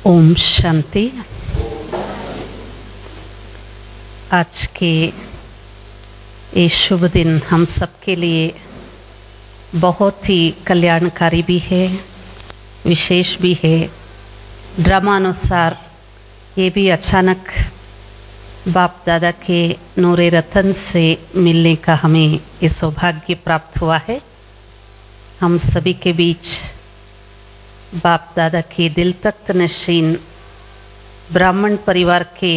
ओम शांति। आज के ये शुभ दिन हम सब के लिए बहुत ही कल्याणकारी भी है, विशेष भी है। ड्रामा अनुसार ये भी अचानक बाप दादा के नूरे रतन से मिलने का हमें ये सौभाग्य प्राप्त हुआ है। हम सभी के बीच बाप दादा के दिल तख्त नशीन ब्राह्मण परिवार के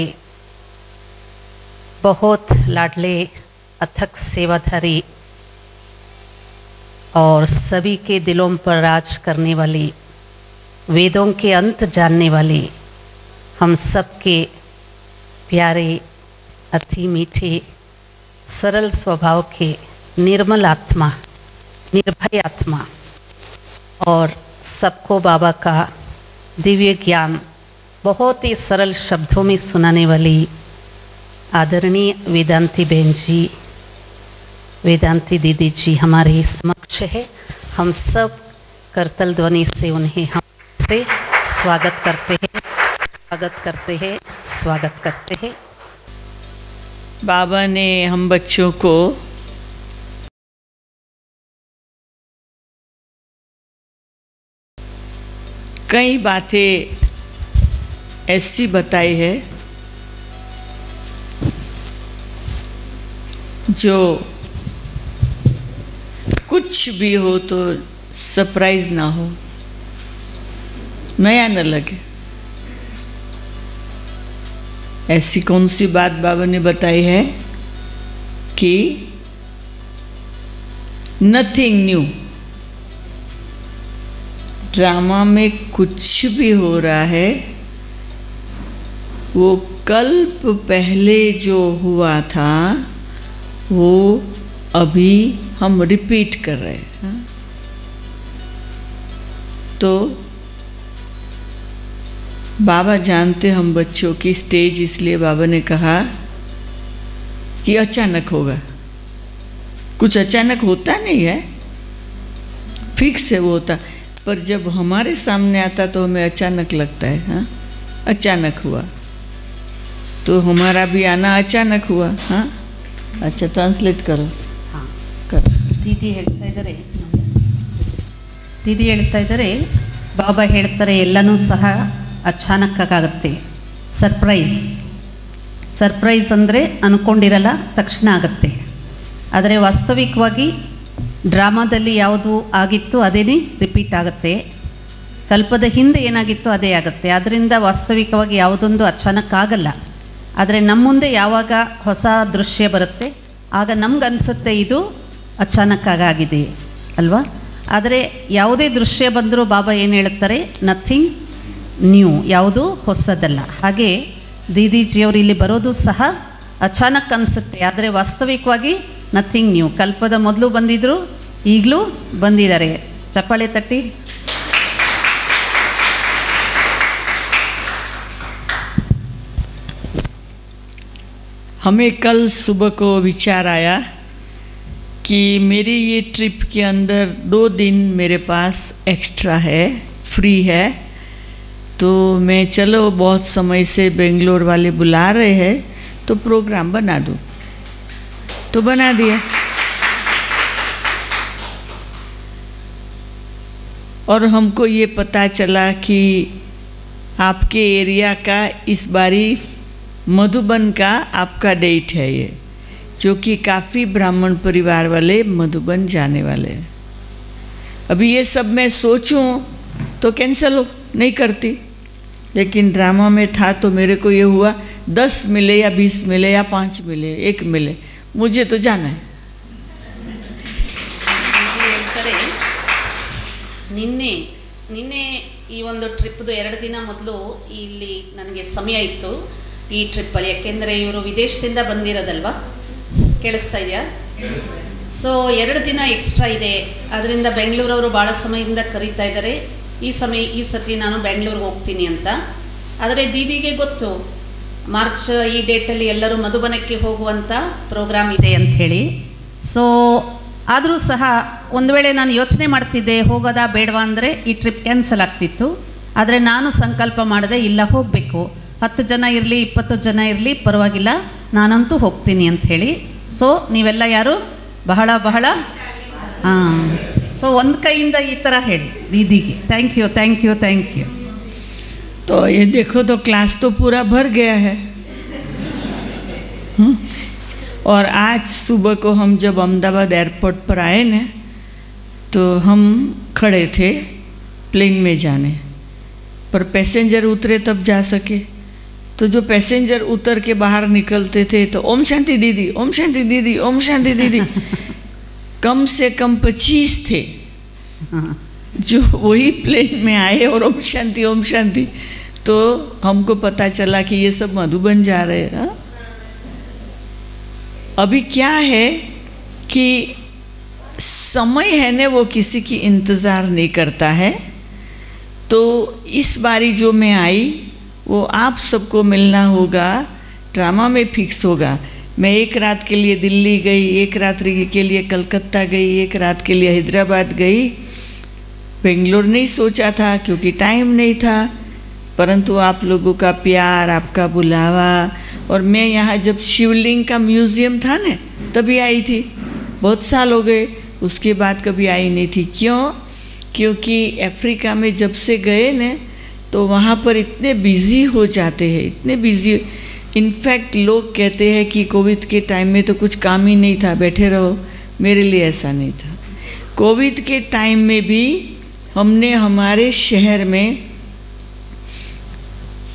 बहुत लाडले अथक सेवाधारी और सभी के दिलों पर राज करने वाली, वेदों के अंत जानने वाली, हम सब के प्यारे, अति मीठे, सरल स्वभाव के निर्मल आत्मा, निर्भय आत्मा और सबको बाबा का दिव्य ज्ञान बहुत ही सरल शब्दों में सुनाने वाली आदरणीय वेदांती बहन जी, वेदांती दीदी जी हमारे समक्ष है। हम सब करतल ध्वनि से उन्हें हम से स्वागत करते हैं, स्वागत करते हैं, स्वागत करते हैं। बाबा ने हम बच्चों को कई बातें ऐसी बताई है जो कुछ भी हो तो सरप्राइज ना हो, नया न लगे। ऐसी कौन सी बात बाबा ने बताई है कि नथिंग न्यू। ड्रामा में कुछ भी हो रहा है वो कल्प पहले जो हुआ था वो अभी हम रिपीट कर रहे हैं। तो बाबा जानते हम बच्चों की स्टेज, इसलिए बाबा ने कहा कि अचानक होगा। कुछ अचानक होता नहीं है, फिक्स है वो होता, पर जब हमारे सामने आता तो हमें अचानक लगता है। हाँ, अचानक हुआ तो हमारा भी आना अचानक हुआ। हाँ, अच्छा ट्रांसलेट करो। हाँ, करो। दीदी ಹೇಳ್ತಾ ಇದ್ದಾರೆ ಬಾಬಾ ಹೇಳ್ತಾರೆ ಎಲ್ಲನೂ ಸಹ ಅಚಾನಕ್ಕಾಗುತ್ತೆ, ಸರ್ಪ್ರೈಸ್ ಅಂದರೆ ಅಂದ್ಕೊಂಡಿರಲ್ಲ, ತಕ್ಷಣ ಆಗುತ್ತೆ. ಆದರೆ ವಾಸ್ತವಿಕವಾಗಿ ಡ್ರಾಮಾದಲ್ಲಿ ಯಾವುದು ಆಗಿತ್ತು ಅದೇನೇ ರಿಪೀಟ್ ಆಗುತ್ತೆ, ಕಲ್ಪದ ಹಿಂದೆ ಏನಾಗಿತ್ತು ಅದೇ ಆಗುತ್ತೆ. ಆದ್ದರಿಂದ ವಾಸ್ತವಿಕವಾಗಿ ಯಾವುದೊಂದು ಅಚಾನಕ್ ಆಗಲ್ಲ. ಆದರೆ ನಮ್ಮ ಮುಂದೆ ಯಾವಾಗ ಹೊಸ ದೃಶ್ಯ ಬರುತ್ತೆ ಆಗ ನಮ್ಗೆ ಅನಿಸುತ್ತೆ ಇದು ಅಚಾನಕ್ಕಾಗಿದೆ ಅಲ್ವಾ. ಆದರೆ ಯಾವುದೇ ದೃಶ್ಯ ಬಂದರೂ ಬಾಬಾ ಏನು ಹೇಳ್ತಾರೆ, ನಥಿಂಗ್ ನ್ಯೂ, ಯಾವುದು ಹೊಸದಲ್ಲ. ಹಾಗೆ ದೀದಿಜಿಯವರು ಇಲ್ಲಿ ಬರೋದು ಸಹ ಅಚಾನಕ್ ಅನಿಸುತ್ತೆ, ಆದರೆ ವಾಸ್ತವಿಕವಾಗಿ ನಥಿಂಗ್ ನ್ಯೂ. ಕಲ್ಪದ ಮೊದಲು ಬಂದಿದ್ದರು, ಈಗಲೂ ಬಂದಿದ್ದಾರೆ. ಚಪ್ಪಾಳೆ ತಟ್ಟಿ. हमें कल सुबह को विचार आया कि मेरी ये ट्रिप के अंदर 2 दिन मेरे पास एक्स्ट्रा है, फ्री है, तो मैं चलो बहुत समय से बेंगलोर वाले बुला रहे हैं तो प्रोग्राम बना दूँ, तो बना दिया। और हमको ये पता चला कि आपके एरिया का इस बारी मधुबन का आपका डेट है ये, जो कि काफ़ी ब्राह्मण परिवार वाले मधुबन जाने वाले हैं। अभी ये सब मैं सोचूं तो कैंसिल हो नहीं करती, लेकिन ड्रामा में था तो मेरे को ये हुआ 10 मिले या 20 मिले या 5 मिले, 1 मिले, मुझे तो जाना है। ನಿನ್ನೆ ಈ ಒಂದು ಟ್ರಿಪ್ದು 2 ದಿನ ಮೊದಲು ಇಲ್ಲಿ ನನಗೆ ಸಮಯ ಇತ್ತು ಈ ಟ್ರಿಪ್ಪಲ್ಲಿ. ಯಾಕೆಂದರೆ ಇವರು ವಿದೇಶದಿಂದ ಬಂದಿರೋದಲ್ವಾ, ಕೇಳಿಸ್ತಾ ಇದೆಯಾ? ಸೊ 2 ದಿನ ಎಕ್ಸ್ಟ್ರಾ ಇದೆ, ಅದರಿಂದ ಬೆಂಗಳೂರವರು ಭಾಳ ಸಮಯದಿಂದ ಕರೀತಾ ಇದ್ದಾರೆ ಈ ಸತಿ ನಾನು ಬೆಂಗಳೂರಿಗೆ ಹೋಗ್ತೀನಿ ಅಂತ. ಆದರೆ ದೀದಿಗೆ ಗೊತ್ತು ಮಾರ್ಚ್ ಈ ಡೇಟಲ್ಲಿ ಎಲ್ಲರೂ ಮಧುಬನಕ್ಕೆ ಹೋಗುವಂಥ ಪ್ರೋಗ್ರಾಮ್ ಇದೆ ಅಂತ ಹೇಳಿ. ಸೊ ಆದರೂ ಸಹ ಒಂದು ವೇಳೆ ನಾನು ಯೋಚನೆ ಮಾಡ್ತಿದ್ದೆ ಹೋಗೋದಾ ಬೇಡವಾ ಅಂದರೆ ಈ ಟ್ರಿಪ್ ಕ್ಯಾನ್ಸಲ್ ಆಗ್ತಿತ್ತು. ಆದರೆ ನಾನು ಸಂಕಲ್ಪ ಮಾಡಿದೆ, ಇಲ್ಲ ಹೋಗಬೇಕು, 10 ಜನ ಇರಲಿ 20 ಜನ ಇರಲಿ ಪರವಾಗಿಲ್ಲ, ನಾನಂತೂ ಹೋಗ್ತೀನಿ ಅಂಥೇಳಿ. ಸೊ ನೀವೆಲ್ಲ ಯಾರು ಬಹಳ ಬಹಳ ಸೊ ಒಂದು ಕೈಯಿಂದ ಈ ಥರ ಹೇಳಿ ದೀದಿಗೆ thank you thank you thank you. तो ये देखो तो क्लास तो पूरा भर गया है। और आज सुबह को हम जब अहमदाबाद एयरपोर्ट पर आए ना, तो हम खड़े थे प्लेन में जाने पर, पैसेंजर उतरे तब जा सके। तो जो पैसेंजर उतर के बाहर निकलते थे तो ओम शांति दीदी, ओम शांति दीदी, ओम शांति दीदी। कम से कम 25 थे जो वही प्लेन में आए और ओम शांति। तो हमको पता चला कि ये सब मधुबन जा रहे हैं। अभी क्या है कि समय है ना, वो किसी की इंतज़ार नहीं करता है। तो इस बारी जो मैं आई वो आप सबको मिलना होगा, ड्रामा में फिक्स होगा। मैं एक रात के लिए दिल्ली गई, एक रात्रि के लिए कलकत्ता गई, एक रात के लिए हैदराबाद गई। बेंगलोर नहीं सोचा था क्योंकि टाइम नहीं था, परंतु आप लोगों का प्यार, आपका बुलावा, और मैं यहाँ जब शिवलिंग का म्यूज़ियम था ना तभी आई थी। बहुत साल हो गए, उसके बाद कभी आई नहीं थी। क्यों? क्योंकि अफ्रीका में जब से गए न तो वहाँ पर इतने बिज़ी हो जाते हैं, इतने बिज़ी। इनफैक्ट लोग कहते हैं कि कोविड के टाइम में तो कुछ काम ही नहीं था, बैठे रहो। मेरे लिए ऐसा नहीं था। कोविड के टाइम में भी हमने हमारे शहर में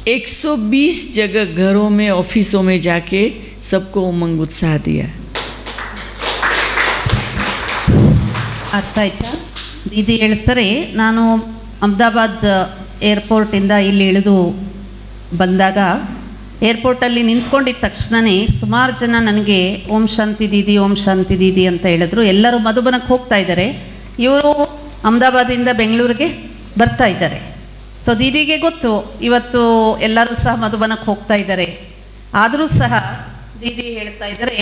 120 जगह घरों में, ऑफिसों में जाके सबको उमंग उत्साह दिया। ಅರ್ಥ ಆಯ್ತಾ? ದೀದಿ ಹೇಳ್ತಾರೆ, ನಾನು ಅಹಮದಾಬಾದ್ ಏರ್ಪೋರ್ಟಿಂದ ಇಲ್ಲಿ ಇಳಿದು ಬಂದಾಗ ಏರ್ಪೋರ್ಟಲ್ಲಿ ನಿಂತ್ಕೊಂಡಿದ್ದ ತಕ್ಷಣವೇ ಸುಮಾರು ಜನ ನನಗೆ ಓಂ ಶಾಂತಿ ದೀದಿ, ಓಂ ಶಾಂತಿ ದೀದಿ ಅಂತ ಹೇಳಿದ್ರು. ಎಲ್ಲರೂ ಮಧುಬನಕ್ಕೆ ಹೋಗ್ತಾ ಇದ್ದಾರೆ, ಇವರು ಅಹಮದಾಬಾದಿಂದ ಬೆಂಗಳೂರಿಗೆ ಬರ್ತಾ ಇದ್ದಾರೆ. ಸೊ ದೀದಿಗೆ ಗೊತ್ತು ಇವತ್ತು ಎಲ್ಲರೂ ಸಹ ಮಧುಬನಕ್ಕೆ ಹೋಗ್ತಾ ಇದ್ದಾರೆ. ಆದರೂ ಸಹ ದೀದಿ ಹೇಳ್ತಾ ಇದ್ದಾರೆ,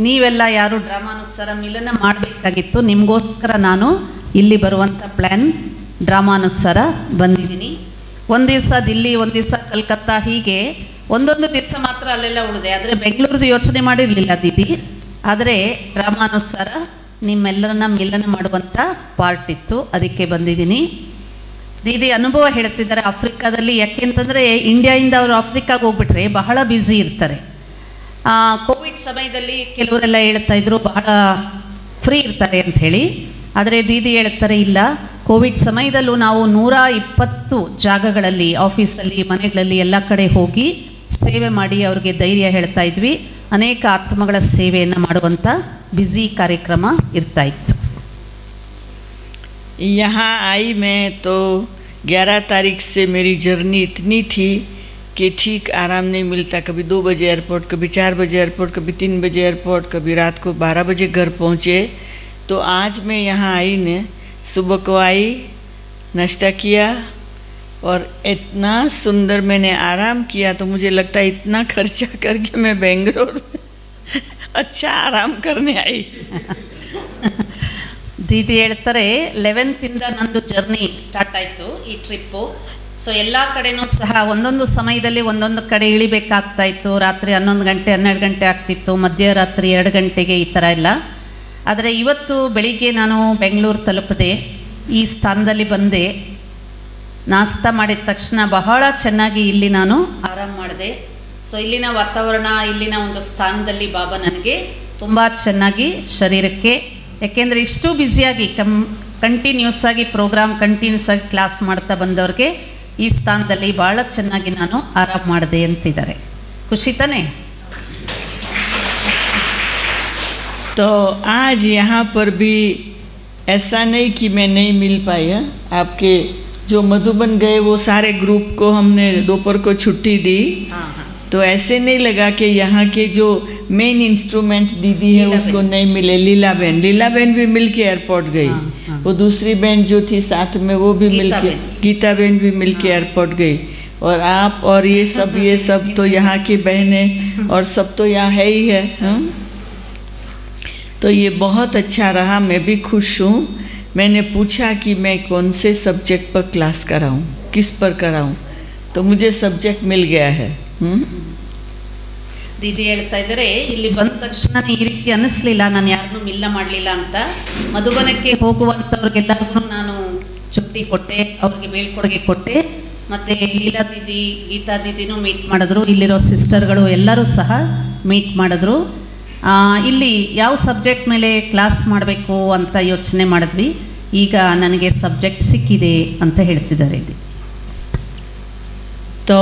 ನೀವೆಲ್ಲ ಯಾರು ಡ್ರಾಮಾನುಸಾರ ಮಿಲನ ಮಾಡಬೇಕಾಗಿತ್ತು, ನಿಮಗೋಸ್ಕರ ನಾನು ಇಲ್ಲಿ ಬರುವಂಥ ಪ್ಲ್ಯಾನ್ ಡ್ರಾಮಾನುಸಾರ ಬಂದಿದ್ದೀನಿ. ಒಂದು ದಿವಸ ದಿಲ್ಲಿ, ಒಂದು ದಿವಸ ಕಲ್ಕತ್ತಾ, ಹೀಗೆ ಒಂದೊಂದು ದಿವಸ ಮಾತ್ರ ಅಲ್ಲೆಲ್ಲ ಉಳಿದೆ. ಆದರೆ ಬೆಂಗಳೂರದು ಯೋಚನೆ ಮಾಡಿರಲಿಲ್ಲ ದೀದಿ. ಆದರೆ ಡ್ರಾಮಾನುಸಾರ ನಿಮ್ಮೆಲ್ಲರನ್ನ ಮಿಲನ ಮಾಡುವಂಥ ಪಾರ್ಟ್ ಇತ್ತು, ಅದಕ್ಕೆ ಬಂದಿದ್ದೀನಿ. ದೀದಿ ಅನುಭವ ಹೇಳ್ತಿದ್ದಾರೆ ಆಫ್ರಿಕಾದಲ್ಲಿ. ಯಾಕೆಂತಂದರೆ ಇಂಡಿಯಾಯಿಂದ ಅವರು ಆಫ್ರಿಕಾಗೆ ಹೋಗ್ಬಿಟ್ರೆ ಬಹಳ ಬ್ಯುಸಿ ಇರ್ತಾರೆ. ಕೋವಿಡ್ ಸಮಯದಲ್ಲಿ ಕೆಲವರೆಲ್ಲ ಹೇಳ್ತಾ ಇದ್ರು ಬಹಳ ಫ್ರೀ ಇರ್ತಾರೆ ಅಂಥೇಳಿ. ಆದರೆ ದೀದಿ ಹೇಳ್ತಾರೆ, ಇಲ್ಲ, ಕೋವಿಡ್ ಸಮಯದಲ್ಲೂ ನಾವು 120 ಜಾಗಗಳಲ್ಲಿ, ಆಫೀಸಲ್ಲಿ, ಮನೆಗಳಲ್ಲಿ ಎಲ್ಲ ಕಡೆ ಹೋಗಿ ಸೇವೆ ಮಾಡಿ ಅವ್ರಿಗೆ ಧೈರ್ಯ ಹೇಳ್ತಾ ಇದ್ವಿ. ಅನೇಕ ಆತ್ಮಗಳ ಸೇವೆಯನ್ನು ಮಾಡುವಂಥ ಬ್ಯುಸಿ ಕಾರ್ಯಕ್ರಮ ಇರ್ತಾ ಇತ್ತು. यहाँ आई मैं तो 11 तारीख से मेरी जर्नी इतनी थी कि ठीक आराम नहीं मिलता। कभी 2 बजे एयरपोर्ट, कभी 4 बजे एयरपोर्ट, कभी 3 बजे एयरपोर्ट, कभी रात को 12 बजे घर पहुँचे। तो आज मैं यहाँ आई ने, सुबह को आई, नाश्ता किया और इतना सुंदर मैंने आराम किया। तो मुझे लगता है इतना खर्चा करके मैं बेंगलोर अच्छा आराम करने आई। ದೀದಿ ಹೇಳ್ತಾರೆ, 11th ನಂದು ಜರ್ನಿ ಸ್ಟಾರ್ಟ್ ಆಯಿತು ಈ ಟ್ರಿಪ್ಪು. ಸೊ ಎಲ್ಲ ಕಡೆನೂ ಸಹ ಒಂದೊಂದು ಸಮಯದಲ್ಲಿ ಒಂದೊಂದು ಕಡೆ ಇಳಿಬೇಕಾಗ್ತಾ ಇತ್ತು. ರಾತ್ರಿ 11 ಗಂಟೆ 12 ಗಂಟೆ ಆಗ್ತಿತ್ತು, ಮಧ್ಯರಾತ್ರಿ 2 ಗಂಟೆಗೆ, ಈ ಥರ ಎಲ್ಲ. ಆದರೆ ಇವತ್ತು ಬೆಳಿಗ್ಗೆ ನಾನು ಬೆಂಗಳೂರು ತಲುಪದೆ, ಈ ಸ್ಥಾನದಲ್ಲಿ ಬಂದೆ. ನಾಸ್ತಾ ಮಾಡಿದ ತಕ್ಷಣ ಬಹಳ ಚೆನ್ನಾಗಿ ಇಲ್ಲಿ ನಾನು ಆರಾಮ ಮಾಡಿದೆ. ಸೊ ಇಲ್ಲಿನ ವಾತಾವರಣ, ಇಲ್ಲಿನ ಒಂದು ಸ್ಥಾನದಲ್ಲಿ ಬಾಬಾ ನನಗೆ ತುಂಬ ಚೆನ್ನಾಗಿ ಶರೀರಕ್ಕೆ, ಯಾಕೆಂದರೆ ಇಷ್ಟು ಬ್ಯುಸಿಯಾಗಿ ಕಂಟಿನ್ಯೂಸ್ ಆಗಿ ಪ್ರೋಗ್ರಾಮ್, ಕಂಟಿನ್ಯೂಸ್ ಆಗಿ ಕ್ಲಾಸ್ ಮಾಡ್ತಾ ಬಂದವ್ರಿಗೆ ಈ ಸ್ಥಾನದಲ್ಲಿ ಭಾಳ ಚೆನ್ನಾಗಿ ನಾನು ಆರಾಮ ಮಾಡಿದೆ ಅಂತಿದ್ದಾರೆ. ಖುಷಿ ತಾನೇ? तो आज यहाँ पर भी ऐसा नहीं कि मैं नहीं मिल पाई है। आपके जो मधुबन गए वो सारे ग्रुप को हमने दोपहर को छुट्टी दी। तो ऐसे नहीं लगा कि यहाँ के जो मेन इंस्ट्रूमेंट दीदी है उसको नहीं मिले। लीला बहन भी मिल के एयरपोर्ट गई। वो दूसरी बहन जो थी साथ में वो भी मिल के, गीता बहन भी मिल के एयरपोर्ट गई। और आप और ये सब तो यहाँ की बहनें और सब तो यहाँ है ही है। तो ये बहुत अच्छा रहा, मैं भी खुश हूँ। मैंने पूछा कि मैं कौन से सब्जेक्ट पर क्लास कराऊँ। किस पर कराऊं, तो मुझे सब्जेक्ट मिल गया है। ದೀದಿ ಹೇಳ್ತಾ ಇದ್ದಾರೆ, ಇಲ್ಲಿ ಬಂದ ತಕ್ಷಣ ಈ ರೀತಿ ಅನ್ನಿಸ್ಲಿಲ್ಲ, ನಾನು ಯಾರನ್ನೂ ಮಿಲ್ಲ ಮಾಡಲಿಲ್ಲ ಅಂತ. ಮಧುಬನಕ್ಕೆ ಹೋಗುವಂಥವ್ರಿಗೆಲ್ಲರಿಗೂ ನಾನು ಚುಟ್ಟಿ ಕೊಟ್ಟೆ, ಅವ್ರಿಗೆ ಬೀಳ್ಕೊಡುಗೆ ಕೊಟ್ಟೆ. ಮತ್ತು ಲೀಲಾ ದೀದಿ, ಗೀತಾ ದೀದಿನೂ ಮೀಟ್ ಮಾಡಿದ್ರು, ಇಲ್ಲಿರೋ ಸಿಸ್ಟರ್ಗಳು ಎಲ್ಲರೂ ಸಹ ಮೀಟ್ ಮಾಡಿದ್ರು. ಇಲ್ಲಿ ಯಾವ ಸಬ್ಜೆಕ್ಟ್ ಮೇಲೆ ಕ್ಲಾಸ್ ಮಾಡಬೇಕು ಅಂತ ಯೋಚನೆ ಮಾಡಿದ್ವಿ. ಈಗ ನನಗೆ ಸಬ್ಜೆಕ್ಟ್ ಸಿಕ್ಕಿದೆ ಅಂತ ಹೇಳ್ತಿದ್ದಾರೆ ಇಲ್ಲಿ. तो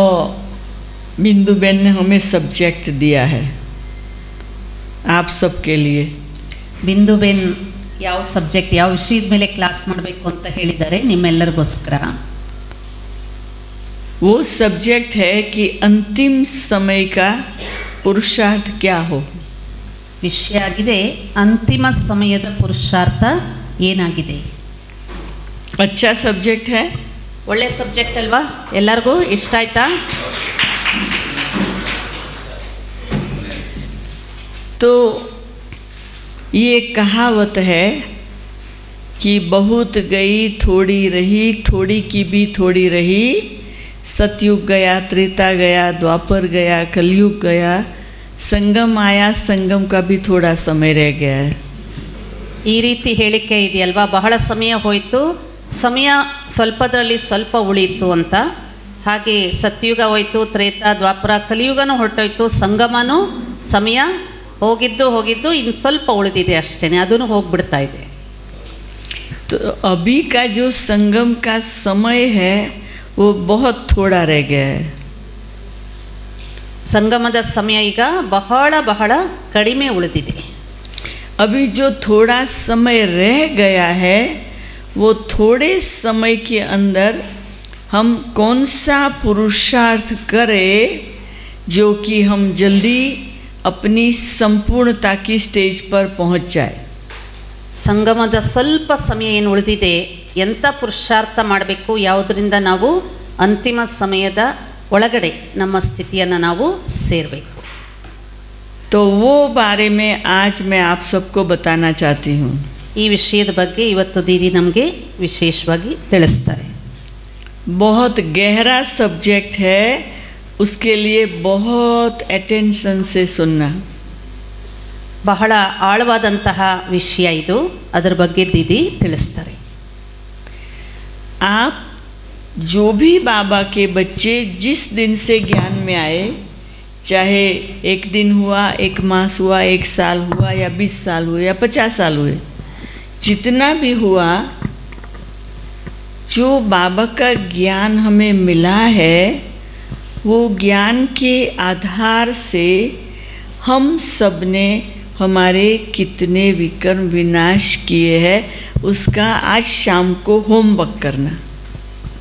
बिंदु बेन ने हमें सब्जेक्ट दिया है आप सबके लिए. ಬಿಂದು ಬೆನ್ ಯಾವ ಸಬ್ಜೆಕ್ಟ್, ಯಾವ ವಿಷಯದ ಮೇಲೆ ಕ್ಲಾಸ್ ಮಾಡಬೇಕು ಅಂತ ಹೇಳಿದ್ದಾರೆ ನಿಮ್ಮೆಲ್ಲರಿಗೋಸ್ಕರ. वो सब्जेक्ट है कि अंतिम समय का पुरुषार्थ क्या हो. ವಿಷಯ ಆಗಿದೆ ಅಂತಿಮ ಸಮಯದ ಪುರುಷಾರ್ಥ ಏನಾಗಿದೆ. अच्छा सब्जेक्ट है, ಒಳ್ಳೆ ಸಬ್ಜೆಕ್ಟ್ ಅಲ್ವಾ? ಎಲ್ಲರಿಗೂ ಇಷ್ಟ ಆಯ್ತಾ? तो ये कहावत है कि बहुत गई थोड़ी रही, थोड़ी की भी थोड़ी रही. सतयुग गया, त्रेता गया, द्वापर गया, कलयुग गया, संगम आया, संगम का भी थोड़ा समय रह गया है. ಈ ರೀತಿ ಹೇಳಿಕೆ ಇದೆಯಲ್ವಾ, ಬಹಳ ಸಮಯ ಹೋಯಿತು, ಸಮಯ ಸ್ವಲ್ಪದರಲ್ಲಿ ಸ್ವಲ್ಪ ಉಳಿಯಿತು ಅಂತ. ಹಾಗೆ ಸತ್ಯುಗ ಹೋಯಿತು, ತ್ರೇತಾ, ದ್ವಾಪರ, ಕಲಿಯುಗನೂ ಹೊರಟೋಯ್ತು, ಸಂಗಮನೂ ಸಮಯ ಹೋಗಿದ್ದು ಇನ್ನು ಸ್ವಲ್ಪ ಉಳಿದಿದೆ ಅಷ್ಟೇ, ಅದನ್ನು ಹೋಗ್ಬಿಡ್ತಾ ಇದೆ. तो अभी का जो संगम का समय है वो बहुत थोड़ा रह गया है. ಸಂಗಮದ ಸಮಯ ಈಗ ಬಹಳ ಬಹಳ ಕಡಿಮೆ ಉಳಿದಿದೆ. अभी जो थोड़ा समय रह गया है वो थोड़े समय के अंदर हम कौन सा पुरुषार्थ करें जो कि हम जल्दी अपनी संपूर्णता की स्टेज पर पहुंच जाए. ಸಂಗಮದ ಸ್ವಲ್ಪ ಸಮಯ ಏನು ಉಳಿದಿದೆ, ಎಂಥ ಪುರುಷಾರ್ಥ ಮಾಡಬೇಕು, ಯಾವುದರಿಂದ ನಾವು ಅಂತಿಮ ಸಮಯದ ಒಳಗಡೆ ನಮ್ಮ ಸ್ಥಿತಿಯನ್ನು ನಾವು ಸೇರಬೇಕು. तो वो बारे में आज मैं आप सबको बताना चाहती हूँ. ಈ ವಿಷಯದ ಬಗ್ಗೆ ಇವತ್ತು ದೀದಿ ನಮಗೆ ವಿಶೇಷವಾಗಿ ತಿಳಿಸ್ತಾರೆ. बहुत गहरा सब्जेक्ट है, उसके लिए बहुत अटेंशन से सुनना. ಬಹಳ ಆಳವಾದಂತಹ ವಿಷಯ ಇದು, ಅದರ ಬಗ್ಗೆ ದೀದಿ ತಿಳಿಸ್ತಾರೆ. आप जो भी बाबा के बच्चे जिस दिन से ज्ञान में आए, चाहे एक दिन हुआ, एक मास हुआ, एक साल हुआ, या 20 साल हुए, या 50 साल हुए, जितना भी हुआ, जो बाबा का ज्ञान हमें मिला है वो ज्ञान के आधार से हम सब ने हमारे कितने विकर्म विनाश किए हैं उसका आज शाम को होमवर्क करना.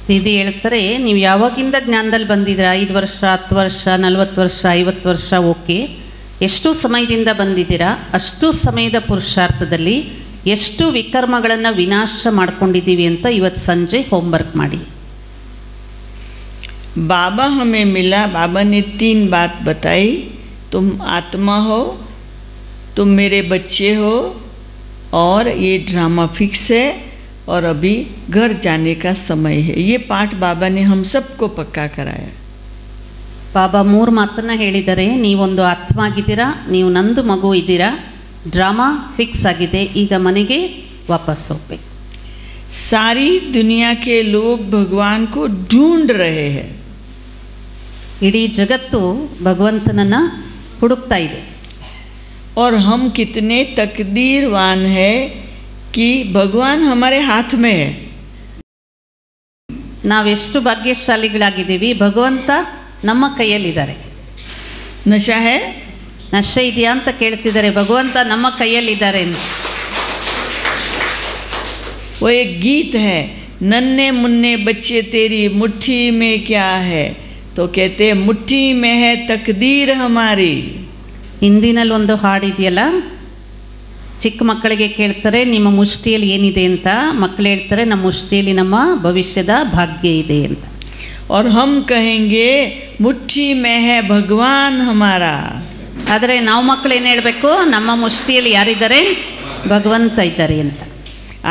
ದೀದಿ ಹೇಳ್ತಾರೆ, ನೀವು ಯಾವಾಗಿಂದ ಜ್ಞಾನದಲ್ಲಿ ಬಂದಿದ್ದೀರಾ, 5 ವರ್ಷ, 10 ವರ್ಷ, 40 ವರ್ಷ, 50 ವರ್ಷ, ಓಕೆ, ಎಷ್ಟು ಸಮಯದಿಂದ ಬಂದಿದ್ದೀರಾ, ಅಷ್ಟು ಸಮಯದ ಪುರುಷಾರ್ಥದಲ್ಲಿ ಎಷ್ಟು ವಿಕರ್ಮಗಳನ್ನು ವಿನಾಶ ಮಾಡ್ಕೊಂಡಿದ್ದೀವಿ ಅಂತ ಇವತ್ತು ಸಂಜೆ ಹೋಮ್ವರ್ಕ್ ಮಾಡಿ. बाबा हमें मिला, बाबा ने 3 बात बताई. तुम आत्मा हो, तुम मेरे बच्चे हो, और ये ड्रामा फिक्स है और अभी घर जाने का समय है. ये पाठ बाबा ने हम सबको पक्का कराया. ಬಾಬಾ 3 ಮಾತನ್ನು ಹೇಳಿದ್ದಾರೆ. ನೀವೊಂದು ಆತ್ಮ ಆಗಿದ್ದೀರಾ, ನೀವು ನಂದು ಮಗು ಇದ್ದೀರಾ, ಡ್ರಾಮಾ ಫಿಕ್ಸ್ ಆಗಿದೆ, ಈಗ ಮನೆಗೆ ವಾಪಸ್ ಹೋಗ್ಬೇಕು. सारी दुनिया के लोग भगवान को ढूंढ रहे हैं. ಇಡೀ ಜಗತ್ತು ಭಗವಂತನನ್ನು ಹುಡುಕ್ತಾ ಇದೆ. और हम कितने तकदीरवान है कि भगवान हमारे हाथ में है. ನಾವೆಷ್ಟು ಭಾಗ್ಯಶಾಲಿಗಳಾಗಿದ್ದೀವಿ, ಭಗವಂತ ನಮ್ಮ ಕೈಯಲ್ಲಿದ್ದಾರೆ. नशा है, ನಶೆ ಇದೆಯಾ ಅಂತ ಕೇಳ್ತಿದ್ದಾರೆ, ಭಗವಂತ ನಮ್ಮ ಕೈಯಲ್ಲಿದ್ದಾರೆ ಅಂತ. वो एक गीत है, नन्हे मुन्ने बच्चे तेरी मुट्ठी में क्या है, तो कहते मुट्ठी में है तकदीर हमारी. ಹಿಂದಿನಲ್ಲಿ ಒಂದು ಹಾಡಿದೆಯಲ್ಲ, ಚಿಕ್ಕ ಮಕ್ಕಳಿಗೆ ಕೇಳ್ತಾರೆ ನಿಮ್ಮ ಮುಷ್ಟಿಯಲ್ಲಿ ಏನಿದೆ ಅಂತ, ಮಕ್ಕಳು ಹೇಳ್ತಾರೆ ನಮ್ಮ ಮುಷ್ಟಿಯಲ್ಲಿ ನಮ್ಮ ಭವಿಷ್ಯದ ಭಾಗ್ಯ ಇದೆ ಅಂತ. और हम कहेंगे मुट्ठी में है भगवान हमारा. ಆದರೆ ನಾವು ಮಕ್ಕಳು ಏನು ಹೇಳಬೇಕು, ನಮ್ಮ ಮುಷ್ಟಿಯಲ್ಲಿ ಯಾರಿದ್ದಾರೆ, ಭಗವಂತ ಇದ್ದಾರೆ ಅಂತ.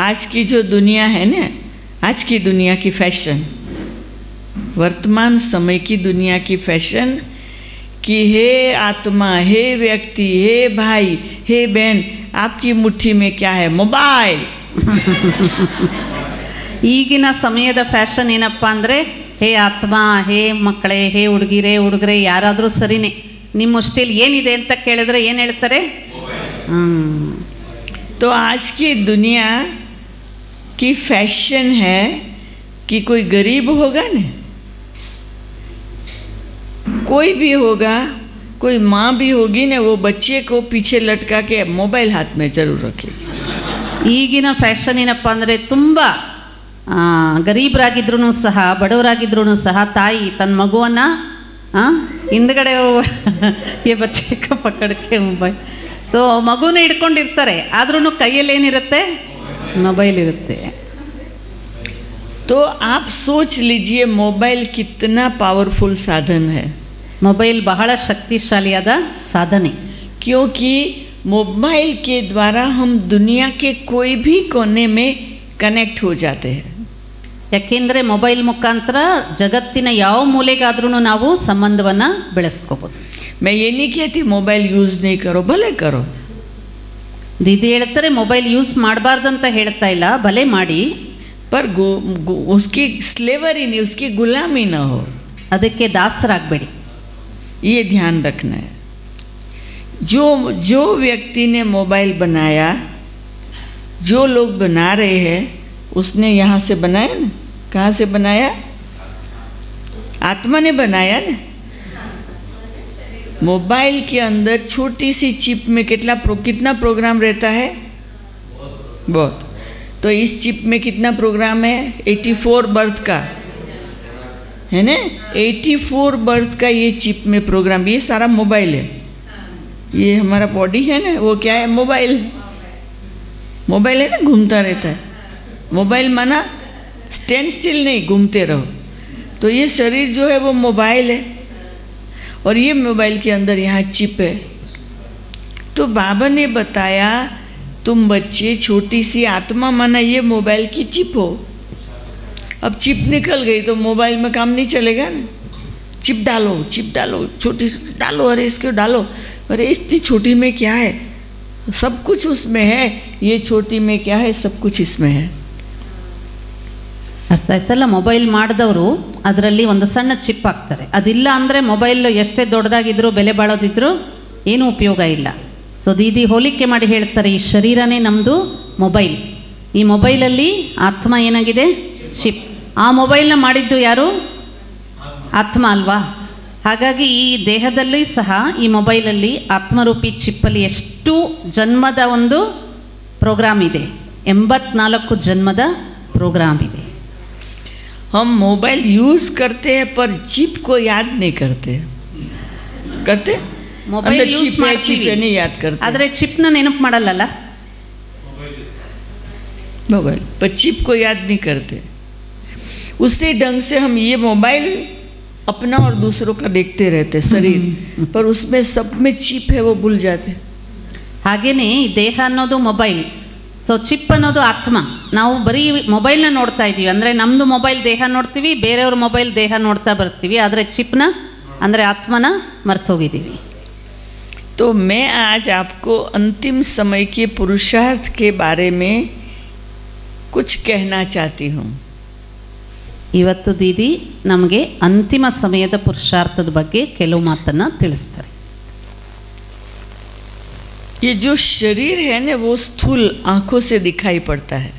आज की जो दुनिया है ना, आज की दुनिया की फैशन, वर्तमान समय की दुनिया की फैशन कि हे आत्मा, हे व्यक्ति, हे भाई, हे बहन, आपकी मुट्ठी में क्या है? मोबाइल। ಈಗಿನ ಸಮಯದ ಫ್ಯಾಷನ್ ಏನಪ್ಪ ಅಂದರೆ, ಹೇ ಆತ್ಮ, ಹೇ ಮಕ್ಕಳೇ, ಹೇ ಹುಡುಗಿರೇ ಹುಡುಗರೇ, ಯಾರಾದರೂ ಸರಿನೇ, ನಿಮ್ಮ ಮುಷ್ಟಿಲಿ ಏನಿದೆ ಅಂತ ಕೇಳಿದ್ರೆ ಏನು ಹೇಳ್ತಾರೆ? तो आज की दुनिया की फैशन है कि कोई गरीब होगा न, कोई भी होगा, कोई माँ भी होगी न, वो बच्चे को पीछे लटका के मोबाइल हाथ में जरूर रखेगी। ಈಗಿನ ಫ್ಯಾಷನ್ ಏನಪ್ಪ ಅಂದರೆ, ತುಂಬ ಗರೀಬರಾಗಿದ್ರೂ ಸಹ, ಬಡವರಾಗಿದ್ರೂ ಸಹ ತಾಯಿ ತನ್ನ ಮಗುವನ್ನು ಹಿಂದ್ಗಡೆ ये बच्चे को पकड़ के मोबाइल, तो ಮಗುನ ಹಿಡ್ಕೊಂಡಿರ್ತಾರೆ, ಆದ್ರೂ ಕೈಯಲ್ಲಿ ಏನಿರುತ್ತೆ? ಮೊಬೈಲ್ ಇರುತ್ತೆ। तो आप सोच लीजिए मोबाइल कितना पावरफुल साधन है। ಮೊಬೈಲ್ ಬಹಳ ಶಕ್ತಿಶಾಲಿಯಾದ ಸಾಧನೆ, क्योंकि मोबाइल के द्वारा हम दुनिया के कोई भी कोने में कनेक्ट हो जाते हैं। ಯಾಕೆಂದರೆ ಮೊಬೈಲ್ ಮುಖಾಂತರ ಜಗತ್ತಿನ ಯಾವ ಮೂಲೆಗಾದ್ರೂ ನಾವು ಸಂಬಂಧವನ್ನು ಬೆಳೆಸ್ಕೋಬೋದು। मैं ये नहीं कहती मोबाइल यूज़ नहीं करो, भले करो। ದೀದಿ ಹೇಳ್ತಾರೆ ಮೊಬೈಲ್ ಯೂಸ್ ಮಾಡಬಾರ್ದು ಅಂತ ಹೇಳ್ತಾ ಇಲ್ಲ, ಭಲೆ ಮಾಡಿ, पर उसकी स्लेवरी नहीं, उसकी गुलामी ना हो, ಅದಕ್ಕೆ ದಾಸರಾಗಬೇಡಿ। ये ध्यान रखना है। जो व्यक्ति ने मोबाइल बनाया, जो लोग बना रहे हैं, उसने यहाँ से बनाया ना, कहाँ से बनाया? आत्मा ने बनाया ना। मोबाइल के अंदर छोटी सी चिप में कितना प्रोग्राम रहता है? बहुत। तो इस चिप में कितना प्रोग्राम है? 84 बर्थ का है ना, 84 बर्थ का ये चिप में प्रोग्राम, ये सारा मोबाइल है। ये हमारा बॉडी है ना, वो क्या है? मोबाइल। मोबाइल है ना, घूमता रहता है। मोबाइल माना स्टैंड स्टिल नहीं, घूमते रहो। तो ये शरीर जो है वो मोबाइल है, और ये मोबाइल के अंदर यहाँ चिप है। तो बाबा ने बताया तुम बच्चे छोटी सी आत्मा माना ये मोबाइल की चिप हो। अब चिप निकल गई तो मोबाइल में काम नहीं चलेगा ना। चिप डालो, चिप डालो, छोटी डालो, अरे इसको डालो, अरे इतनी छोटी में क्या है? सब कुछ उसमें है। ये छोटी में क्या है? सब कुछ इसमें है। ಅರ್ಥ ಆಯ್ತಲ್ಲ? ಮೊಬೈಲ್ ಮಾಡಿದವರು ಅದರಲ್ಲಿ ಒಂದು ಸಣ್ಣ ಚಿಪ್ ಹಾಕ್ತಾರೆ, ಅದಿಲ್ಲ ಅಂದರೆ ಮೊಬೈಲ್ ಎಷ್ಟೇ ದೊಡ್ಡದಾಗಿದ್ದರೂ ಬೆಲೆ ಬಾಳೋದಿದ್ರೂ ಏನೂ ಉಪಯೋಗ ಇಲ್ಲ। ಸೊ ದೀದಿ ಹೋಲಿಕೆ ಮಾಡಿ ಹೇಳ್ತಾರೆ, ಈ ಶರೀರನೇ ನಮ್ಮದು ಮೊಬೈಲ್, ಈ ಮೊಬೈಲಲ್ಲಿ ಆತ್ಮ ಏನಾಗಿದೆ? ಚಿಪ್। ಆ ಮೊಬೈಲ್ನ ಮಾಡಿದ್ದು ಯಾರು? ಆತ್ಮ ಅಲ್ವಾ? ಹಾಗಾಗಿ ಈ ದೇಹದಲ್ಲಿ ಸಹ ಈ ಮೊಬೈಲಲ್ಲಿ ಆತ್ಮರೂಪಿ ಚಿಪ್ಪಲ್ಲಿ ಎಷ್ಟು ಜನ್ಮದ ಒಂದು ಪ್ರೋಗ್ರಾಮ್ ಇದೆ, 84 ಜನ್ಮದ ಪ್ರೋಗ್ರಾಮ್ ಇದೆ। हम मोबाइल यूज़ करते हैं पर चिप को याद नहीं करते। करते? ಮೊಬೈಲ್ ಯೂಸ್ चिप नहीं याद करते, ಆದರೆ ಚಿಪ್ನ ನೆನಪು ಮಾಡಲ್ಲಲ್ಲ। मोबाइल पर चिप को याद नहीं करते। उसी ढंग से हम ये मोबाइल अपना और दूसरों का देखते रहते शरीर, पर उसमें सब में चिप है, वो भूल जाते। ಹಾಗೆಯೇ ಈ ದೇಹ ಅನ್ನೋದು ಮೊಬೈಲ್, ಸೊ ಚಿಪ್ ಅನ್ನೋದು ಆತ್ಮ। ನಾವು ಬರೀ ಮೊಬೈಲ್ನ ನೋಡ್ತಾ ಇದ್ದೀವಿ, ಅಂದರೆ ನಮ್ಮದು ಮೊಬೈಲ್ ದೇಹ ನೋಡ್ತೀವಿ, ಬೇರೆಯವ್ರ ಮೊಬೈಲ್ ದೇಹ ನೋಡ್ತಾ ಬರ್ತೀವಿ, ಆದರೆ ಚಿಪ್ನ ಅಂದರೆ ಆತ್ಮನ ಮರ್ತೋಗಿದ್ದೀವಿ। तो मैं आज आपको अंतिम समय के पुरुषार्थ के बारे में कुछ कहना चाहती हूँ। ಇವತ್ತು ದೀದಿ ನಮಗೆ ಅಂತಿಮ ಸಮಯದ ಪುರುಷಾರ್ಥದ ಬಗ್ಗೆ ಕೆಲವು ಮಾತನ್ನು ತಿಳಿಸ್ತಾರೆ। ये जो शरीर है ना वो स्थूल आंखों से दिखाई पड़ता है।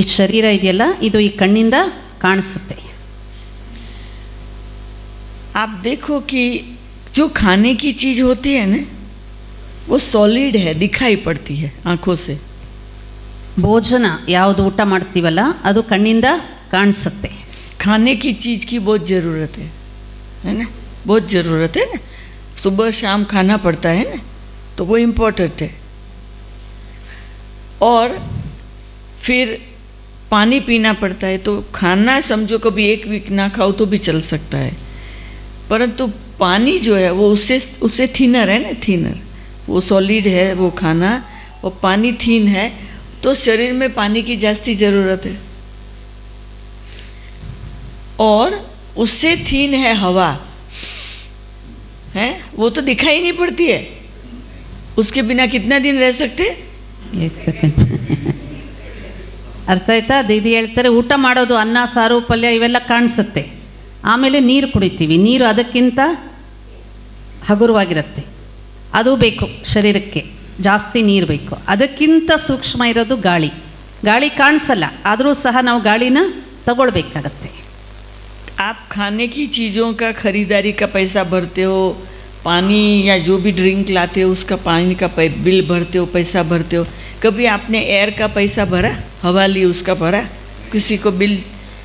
ಈ ಶರೀರ ಇದೆಯಲ್ಲ, ಇದು ಈ ಕಣ್ಣಿಂದ ಕಾಣಿಸುತ್ತೆ। आप देखो कि जो खाने की चीज़ होती है ना वो सॉलिड है, दिखाई पड़ती है आंखों से। ಭೋಜನ ಯಾವುದು ಊಟ ಮಾಡ್ತೀವಲ್ಲ ಅದು ಕಣ್ಣಿಂದ ಕಾಣಿಸುತ್ತೆ। खाने की चीज़ की बहुत ज़रूरत है ना, बहुत ज़रूरत है ना। सुबह शाम खाना पड़ता है ना, तो वो इम्पोर्टेंट है। और फिर पानी पीना पड़ता है। तो खाना समझो कभी एक वीक ना खाओ तो भी चल सकता है, परंतु पानी जो है वो उससे थिनर है ना, थिनर, वो सॉलिड है वो खाना, और पानी थीन है, तो शरीर में पानी की जास्ती ज़रूरत है। और उससे थीन है हवा, है वो तो दिखाई नहीं पड़ती है, उसके बिना कितना दिन रह सकते? एक ಸೆಕೆಂಡ್. ಅರ್ಥ ಆಯ್ತಾ? ದೀದಿ ಹೇಳ್ತಾರೆ ಊಟ ಮಾಡೋದು ಅನ್ನ ಸಾರು ಪಲ್ಯ ಇವೆಲ್ಲ ಕಾಣಿಸುತ್ತೆ, ಆಮೇಲೆ ನೀರು ಕುಡಿತೀವಿ, ನೀರು ಅದಕ್ಕಿಂತ ಹಗುರವಾಗಿರುತ್ತೆ, ಅದು ಬೇಕು ಶರೀರಕ್ಕೆ, ಜಾಸ್ತಿ ನೀರು ಬೇಕು. ಅದಕ್ಕಿಂತ ಸೂಕ್ಷ್ಮ ಇರೋದು ಗಾಳಿ. ಗಾಳಿ ಕಾಣಿಸಲ್ಲ, ಆದರೂ ಸಹ ನಾವು ಗಾಳಿನ ತಗೊಳ್ಬೇಕಾಗತ್ತೆ. आप खाने की चीज़ों का खरीदारी का पैसा भरते हो, पानी या जो भी ड्रिंक लाते हो उसका पानी का बिल भरते हो, पैसा भरते हो. कभी आपने एयर का पैसा भरा, हवा ली उसका भरा? किसी को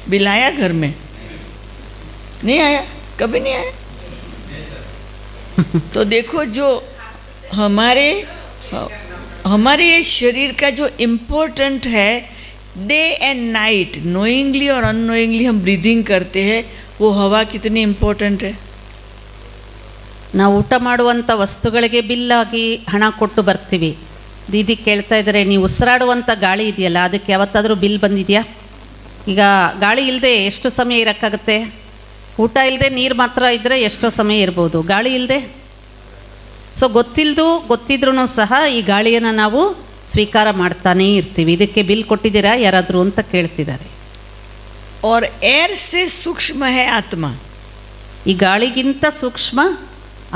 बिल आया घर में? नहीं आया, कभी नहीं आया. तो देखो जो हमारे शरीर का जो इम्पोर्टेंट है, डे एंड नाइट नोइंगली और अननोइंगली हम ब्रीदिंग करते हैं, वो हवा कितनी इम्पोर्टेंट है. ನಾವು ಊಟ ಮಾಡುವಂಥ ವಸ್ತುಗಳಿಗೆ ಬಿಲ್ಲಾಗಿ ಹಣ ಕೊಟ್ಟು ಬರ್ತೀವಿ. ದೀದಿ ಕೇಳ್ತಾ ಇದ್ದಾರೆ, ನೀವು ಉಸಿರಾಡುವಂಥ ಗಾಳಿ ಇದೆಯಲ್ಲ ಅದಕ್ಕೆ ಯಾವತ್ತಾದರೂ ಬಿಲ್ ಬಂದಿದೆಯಾ? ಈಗ ಗಾಳಿ ಇಲ್ಲದೆ ಎಷ್ಟು ಸಮಯ ಇರೋಕ್ಕಾಗುತ್ತೆ? ಊಟ ಇಲ್ಲದೆ ನೀರು ಮಾತ್ರ ಇದ್ದರೆ ಎಷ್ಟೋ ಸಮಯ ಇರ್ಬೋದು, ಗಾಳಿ ಇಲ್ಲದೆ. ಸೊ ಗೊತ್ತಿದ್ರೂ ಸಹ ಈ ಗಾಳಿಯನ್ನು ನಾವು ಸ್ವೀಕಾರ ಮಾಡ್ತಾನೇ ಇರ್ತೀವಿ. ಇದಕ್ಕೆ ಬಿಲ್ ಕೊಟ್ಟಿದ್ದೀರಾ ಯಾರಾದರೂ ಅಂತ ಕೇಳ್ತಿದ್ದಾರೆ. और एयर से सूक्ष्म है आत्मा. ಈ ಗಾಳಿಗಿಂತ ಸೂಕ್ಷ್ಮ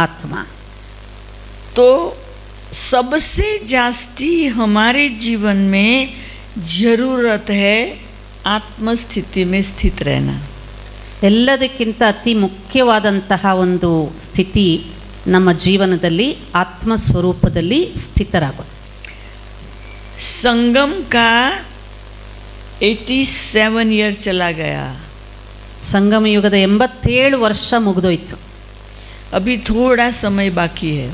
ಆತ್ಮ. तो सबसे जास्ती हमारे जीवन में जरूरत है आत्मस्थिति में स्थित रहना. ಎಲ್ಲದಕ್ಕಿಂತ ಅತಿ ಮುಖ್ಯವಾದಂತಹ ಒಂದು ಸ್ಥಿತಿ ನಮ್ಮ ಜೀವನದಲ್ಲಿ ಆತ್ಮ ಸ್ವರೂಪದಲ್ಲಿ ಸ್ಥಿತರಾಗೋದು. संगम का 87 ईयर चला गया. ಸಂಗಮ ಯುಗದ 87 ವರ್ಷ ಮುಗಿದೋಯ್ತು. अभी थोड़ा समय बाकी है.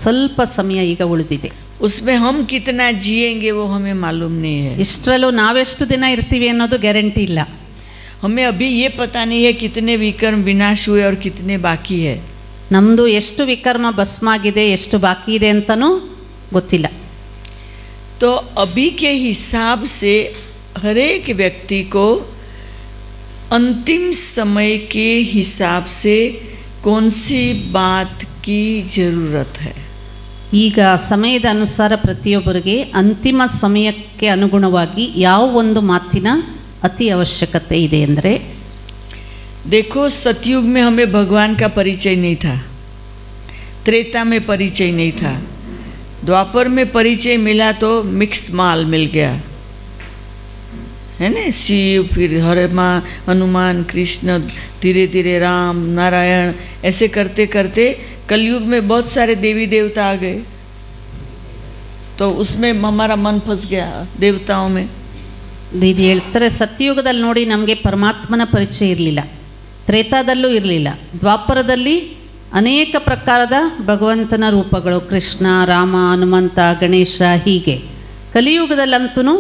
ಸ್ವಲ್ಪ ಸಮಯ ಈಗ ಉಳಿದಿದೆ. उसमें हम कितना जिएंगे वो हमें मालूम नहीं है. ಇಷ್ಟರಲ್ಲೂ ನಾವೆಷ್ಟು ದಿನ ಇರ್ತೀವಿ ಅನ್ನೋದು ಗ್ಯಾರಂಟಿ ಇಲ್ಲ. हमें अभी ये पता नहीं है कितने विकर्म विनाश हुए और कितने बाकी है. ನಮ್ಮದು ಎಷ್ಟು ವಿಕರ್ಮ ಭಸ್ಮ ಆಗಿದೆ, ಎಷ್ಟು ಬಾಕಿ ಇದೆ ಅಂತಲೂ ಗೊತ್ತಿಲ್ಲ. तो अभी के हिसाब से हर एक व्यक्ति को अंतिम समय के हिसाब से कौन सी बात की ज़रूरत है. ಈಗ ಸಮಯದ ಅನುಸಾರ ಪ್ರತಿಯೊಬ್ಬರಿಗೆ ಅಂತಿಮ ಸಮಯಕ್ಕೆ ಅನುಗುಣವಾಗಿ ಯಾವ ಒಂದು ಮಾತಿನ ಅತಿ ಅವಶ್ಯಕತೆ ಇದೆ ಅಂದರೆ, देखो सतयुग में हमें भगवान का परिचय नहीं था, त्रेता में परिचय नहीं था, द्वापर में परिचय मिला तो मिक्स माल मिल गया है ना. शिव, फिर हनुमान, कृष्ण, धीरे धीरे राम, नारायण, ऐसे करते करते कलयुग में बहुत सारे देवी देवता आ गए. तो उसमें हमारा मन फंस गया देवताओं में. ದೀದಿ ಹೇಳ್ತಾರೆ, ಸತ್ಯಯುಗದಲ್ಲಿ ನೋಡಿ ನಮಗೆ ಪರಮಾತ್ಮನ ಪರಿಚಯ ಇರಲಿಲ್ಲ, ತ್ರೇತಾದಲ್ಲೂ ಇರಲಿಲ್ಲ, ದ್ವಾಪರದಲ್ಲಿ ಅನೇಕ ಪ್ರಕಾರದ ಭಗವಂತನ ರೂಪಗಳು, ಕೃಷ್ಣ, ರಾಮ, ಹನುಮಂತ, ಗಣೇಶ, ಹೀಗೆ. ಕಲಿಯುಗದಲ್ಲಂತೂ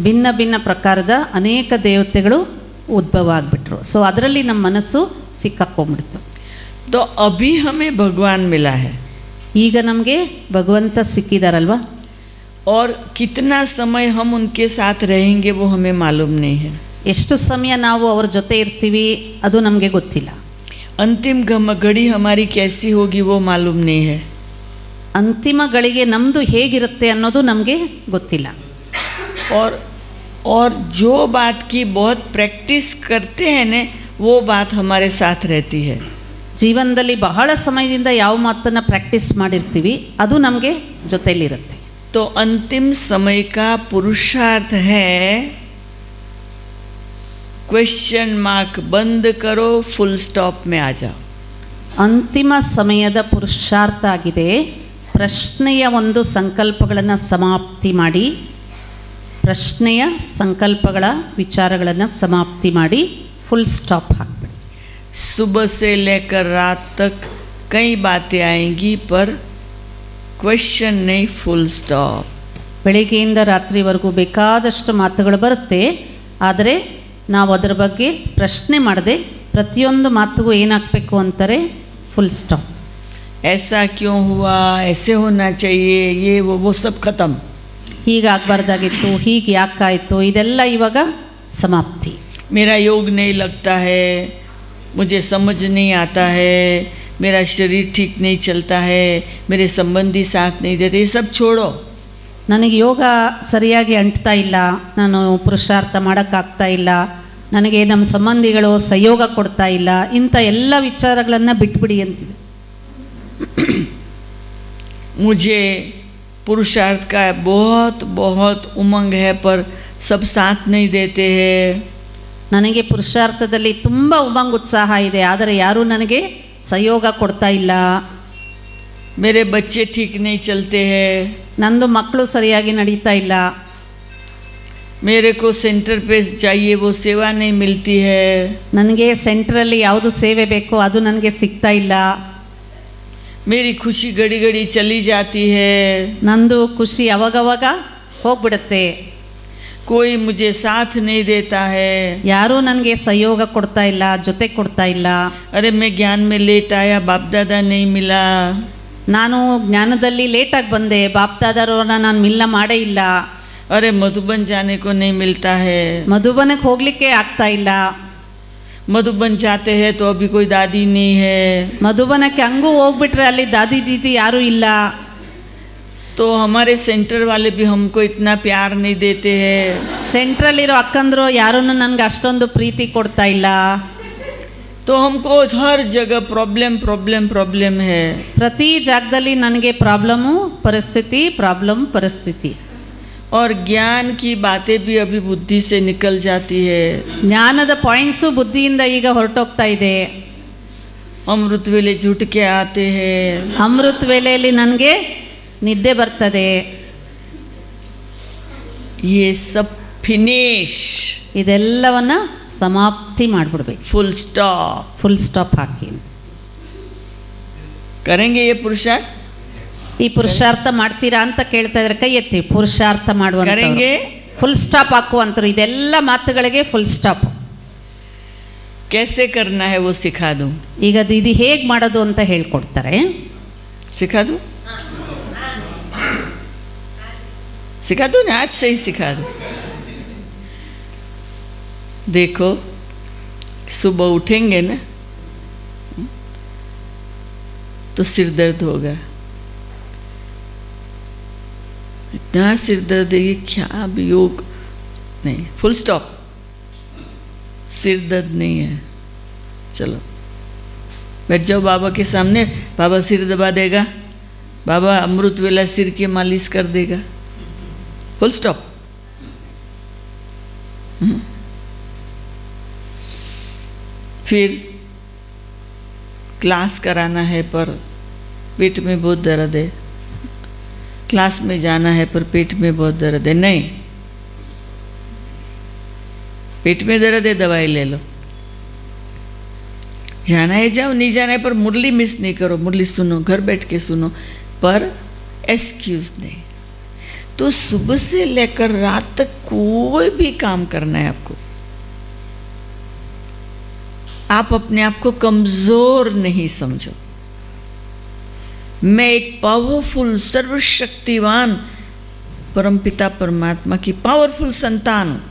ಭಿನ್ನ ಭಿನ್ನ ಪ್ರಕಾರದ ಅನೇಕ ದೇವತೆಗಳು ಉದ್ಭವ ಆಗಿಬಿಟ್ರು. ಸೊ ಅದರಲ್ಲಿ ನಮ್ಮ ಮನಸ್ಸು ಸಿಕ್ಕಾಕೊಂಡ್ಬಿಡ್ತು. तो अभी हमें भगवान मिला है, ಈಗ ನಮಗೆ ಭಗವಂತ ಸಿಕ್ಕಿದಾರಲ್ವಾ, और कितना समय हम उनके साथ रहेंगे वो हमें मालूम नहीं है. ಎಷ್ಟು ಸಮಯ ನಾವು ಅವ್ರ ಜೊತೆ ಇರ್ತೀವಿ ಅದು ನಮಗೆ ಗೊತ್ತಿಲ್ಲ. अंतिम घड़ी हमारी कैसी होगी वो मालूम नहीं है. ಅಂತಿಮ ಗಳಿಗೆ ನಮ್ಮದು ಹೇಗಿರುತ್ತೆ ಅನ್ನೋದು ನಮಗೆ ಗೊತ್ತಿಲ್ಲ. और जो बात की बहुत प्रैक्टिस करते हैं ना वो बात हमारे साथ रहती है. ಜೀವನದಲ್ಲಿ ಬಹಳ ಸಮಯದಿಂದ ಯಾವ ಮಾತನ್ನು ಪ್ರಾಕ್ಟೀಸ್ ಮಾಡಿರ್ತೀವಿ ಅದು ನಮಗೆ ಜೊತೆಯಲ್ಲಿರುತ್ತೆ. तो अंतिम समय का पुरुषार्थ है क्वेश्चन मार्क बंद करो, फुल स्टॉप में आ जाओ. ಅಂತಿಮ ಸಮಯದ ಪುರುಷಾರ್ಥ ಆಗಿದೆ ಪ್ರಶ್ನೆಯ ಒಂದು ಸಂಕಲ್ಪಗಳನ್ನು ಸಮಾಪ್ತಿ ಮಾಡಿ, ಪ್ರಶ್ನೆಯ ಸಂಕಲ್ಪಗಳ ವಿಚಾರಗಳನ್ನು ಸಮಾಪ್ತಿ ಮಾಡಿ ಫುಲ್ ಸ್ಟಾಪ್ ಹಾಕಬೇಕು. सुबह से लेकर रात तक कई बातें आएंगी पर क्वेश्चन नहीं, फुल स्टॉप. ಬೆಳಿಗ್ಗೆಯಿಂದ ರಾತ್ರಿವರೆಗೂ ಬೇಕಾದಷ್ಟು ಮಾತುಗಳು ಬರುತ್ತೆ, ಆದರೆ ನಾವು ಅದರ ಬಗ್ಗೆ ಪ್ರಶ್ನೆ ಮಾಡದೆ ಪ್ರತಿಯೊಂದು ಮಾತುಗೂ ಏನಾಗಬೇಕು ಅಂತಾರೆ, ಫುಲ್ ಸ್ಟಾಪ್. ऐसा क्यों हुआ, ऐसे होना चाहिए, ये वो सब खत्म. ಹೀಗಾಗಬಾರ್ದಾಗಿತ್ತು, ಹೀಗೆ ಯಾಕಾಯಿತು, ಇದೆಲ್ಲ ಇವಾಗ ಸಮಾಪ್ತಿ. मेरा योग नहीं लगता है, मुझे समझ नहीं आता है, मेरा शरीर ठीक नहीं चलता है, मेरे संबंधी साथ नहीं देते, ये सब छोड़ो। ನನಗೆ ಯೋಗ ಸರಿಯಾಗಿ ಅಂಟ್ತಾ ಇಲ್ಲ, ನಾನು ಪುರುಷಾರ್ಥ ಮಾಡೋಕ್ಕಾಗ್ತಾ ಇಲ್ಲ, ನನಗೆ ನಮ್ಮ ಸಂಬಂಧಿಗಳು ಸಹಯೋಗ ಕೊಡ್ತಾ ಇಲ್ಲ, ಇಂಥ ಎಲ್ಲ ವಿಚಾರಗಳನ್ನು ಬಿಟ್ಬಿಡಿ ಅಂತಿದೆ. मुझे पुरुषार्थ का बहुत बहुत उमंग है, पर सब साथ नहीं देते हैं। ನನಗೆ ಪುರುಷಾರ್ಥದಲ್ಲಿ ತುಂಬ ಉಮಂಗ ಉತ್ಸಾಹ ಇದೆ, ಆದರೆ ಯಾರೂ ನನಗೆ ಸಹಯೋಗ ಕೊಡ್ತಾ ಇಲ್ಲ. मेरे बच्चे ठीक नहीं चलते हैं, ನಂದು ಮಕ್ಕಳು ಸರಿಯಾಗಿ ನಡೀತಾ ಇಲ್ಲ. मेरे को सेंटर पे चाहिए वो सेवा नहीं मिलती है, ನನಗೆ ಸೆಂಟ್ರಲ್ಲಿ ಯಾವುದು ಸೇವೆ ಬೇಕೋ ಅದು ನನಗೆ ಸಿಗ್ತಾ ಇಲ್ಲ. मेरी खुशी घड़ी घड़ी चली जाती है, ನಂದು ಖುಷಿ ಅವಾಗವಾಗ ಹೋಗ್ಬಿಡುತ್ತೆ. कोई मुझे साथ नहीं देता है, ಯಾರೂ ನನಗೆ ಸಹಯೋಗ ಕೊಡ್ತಾ ಇಲ್ಲ, ಜೊತೆ ಕೊಡ್ತಾ ಇಲ್ಲ. अरे मैं ज्ञान में लेट आया, बाप दादा नहीं मिला, ನಾನು ಜ್ಞಾನದಲ್ಲಿ ಲೇಟಾಗಿ ಬಂದೆ, ಬಾಪ್ದಾದರವ್ರನ್ನ ನಾನು ಮಿಲ್ಲ ಮಾಡೇ ಇಲ್ಲ. अरे मधुबन जाने को नहीं मिलता है, ಮಧುಬನಕ್ಕೆ ಹೋಗ್ಲಿಕ್ಕೆ ಆಗ್ತಾ ಇಲ್ಲ. मधुबन जाते हैं तो अभी कोई दादी नहीं है, ಮಧುಬನಕ್ಕೆ ಹಂಗೂ ಹೋಗ್ಬಿಟ್ರೆ ಅಲ್ಲಿ ದಾದಿ ದೀದಿ ಯಾರೂ ಇಲ್ಲ. तो हमारे सेंटर वाले भी हमको इतना प्यार नहीं देते हैं, ಸೆಂಟ್ರಲ್ಲಿರೋ ಅಕ್ಕಂದ್ರು ಯಾರೂ ನನಗೆ ಅಷ್ಟೊಂದು ಪ್ರೀತಿ ಕೊಡ್ತಾ ಇಲ್ಲ. तो हमको हर जगह प्रॉब्लम प्रॉब्लम प्रॉब्लम है। ಪ್ರತಿ ಜಾಗದಲ್ಲಿ ನನಗೆ ಪ್ರಾಬ್ಲಮ್ಮು ಪರಿಸ್ಥಿತಿ. और ज्ञान की बातें भी अभी बुद्धि से निकल जाती है, ಜ್ಞಾನದ ಪಾಯಿಂಟ್ಸು ಬುದ್ಧಿಯಿಂದ ಈಗ ಹೊರಟೋಗ್ತಾ ಇದೆ. अमृत वेले जुट के आते हैं, ಅಮೃತ ವೇಳೆಯಲ್ಲಿ ನನಗೆ ನಿದ್ದೆ ಬರ್ತದೆ. ये सब फिनिश, ಇದೆಲ್ಲವನ್ನ ಸಮಾಪ್ತಿ ಮಾಡಿಬಿಡ್ಬೇಕು, फुल स्टॉप ಫುಲ್ ಸ್ಟಾಪ್ ಹಾಕಿ. करेंगे ये पुरुषार्थ, ಈ ಪುರುಷಾರ್ಥ ಮಾಡ್ತೀರಾ ಅಂತ ಕೇಳ್ತಾ ಇದ್ರೆ ಕೈ ಎತ್ತಿ. ಪುರುಷಾರ್ಥ ಮಾಡುವಂತ करेंगे, ಫುಲ್ ಸ್ಟಾಪ್ ಹಾಕುವಂತರು. ಇದೆಲ್ಲ ಮಾತುಗಳಿಗೆ ಫುಲ್ ಸ್ಟಾಪ್. कैसे करना है वो सिखा दूं, ಈಗ ದೀದಿ ಹೇಗೆ ಮಾಡೋದು ಅಂತ ಹೇಳ್ಕೊಡ್ತಾರೆ. सिखा दूं, सिखा दूं ना, आज से ही सिखा दूं। देखो सुबह उठेंगे ना तो सिर दर्द होगा, इतना सिर दर्द है, ये क्या अब योग नहीं, फुल स्टॉप, सिर दर्द नहीं है, चलो बैठ जाओ बाबा के सामने, बाबा सिर दबा देगा, बाबा अमृत वेला सिर की मालिश कर देगा, फुल स्टॉप। फिर क्लास कराना है पर पेट में बहुत दर्द है, क्लास में जाना है पर पेट में बहुत दर्द है, नहीं, पेट में दर्द है दवाई ले लो, जाना है जाओ, नहीं जाना है पर मुरली मिस नहीं करो, मुरली सुनो, घर बैठ के सुनो, पर एक्सक्यूज नहीं। तो सुबह से लेकर रात तक कोई भी काम करना है आपको, आप अपने आप को कमजोर नहीं समझो। मैं एक पावरफुल सर्वशक्तिवान परमपिता परमात्मा की पावरफुल संतान हूँ।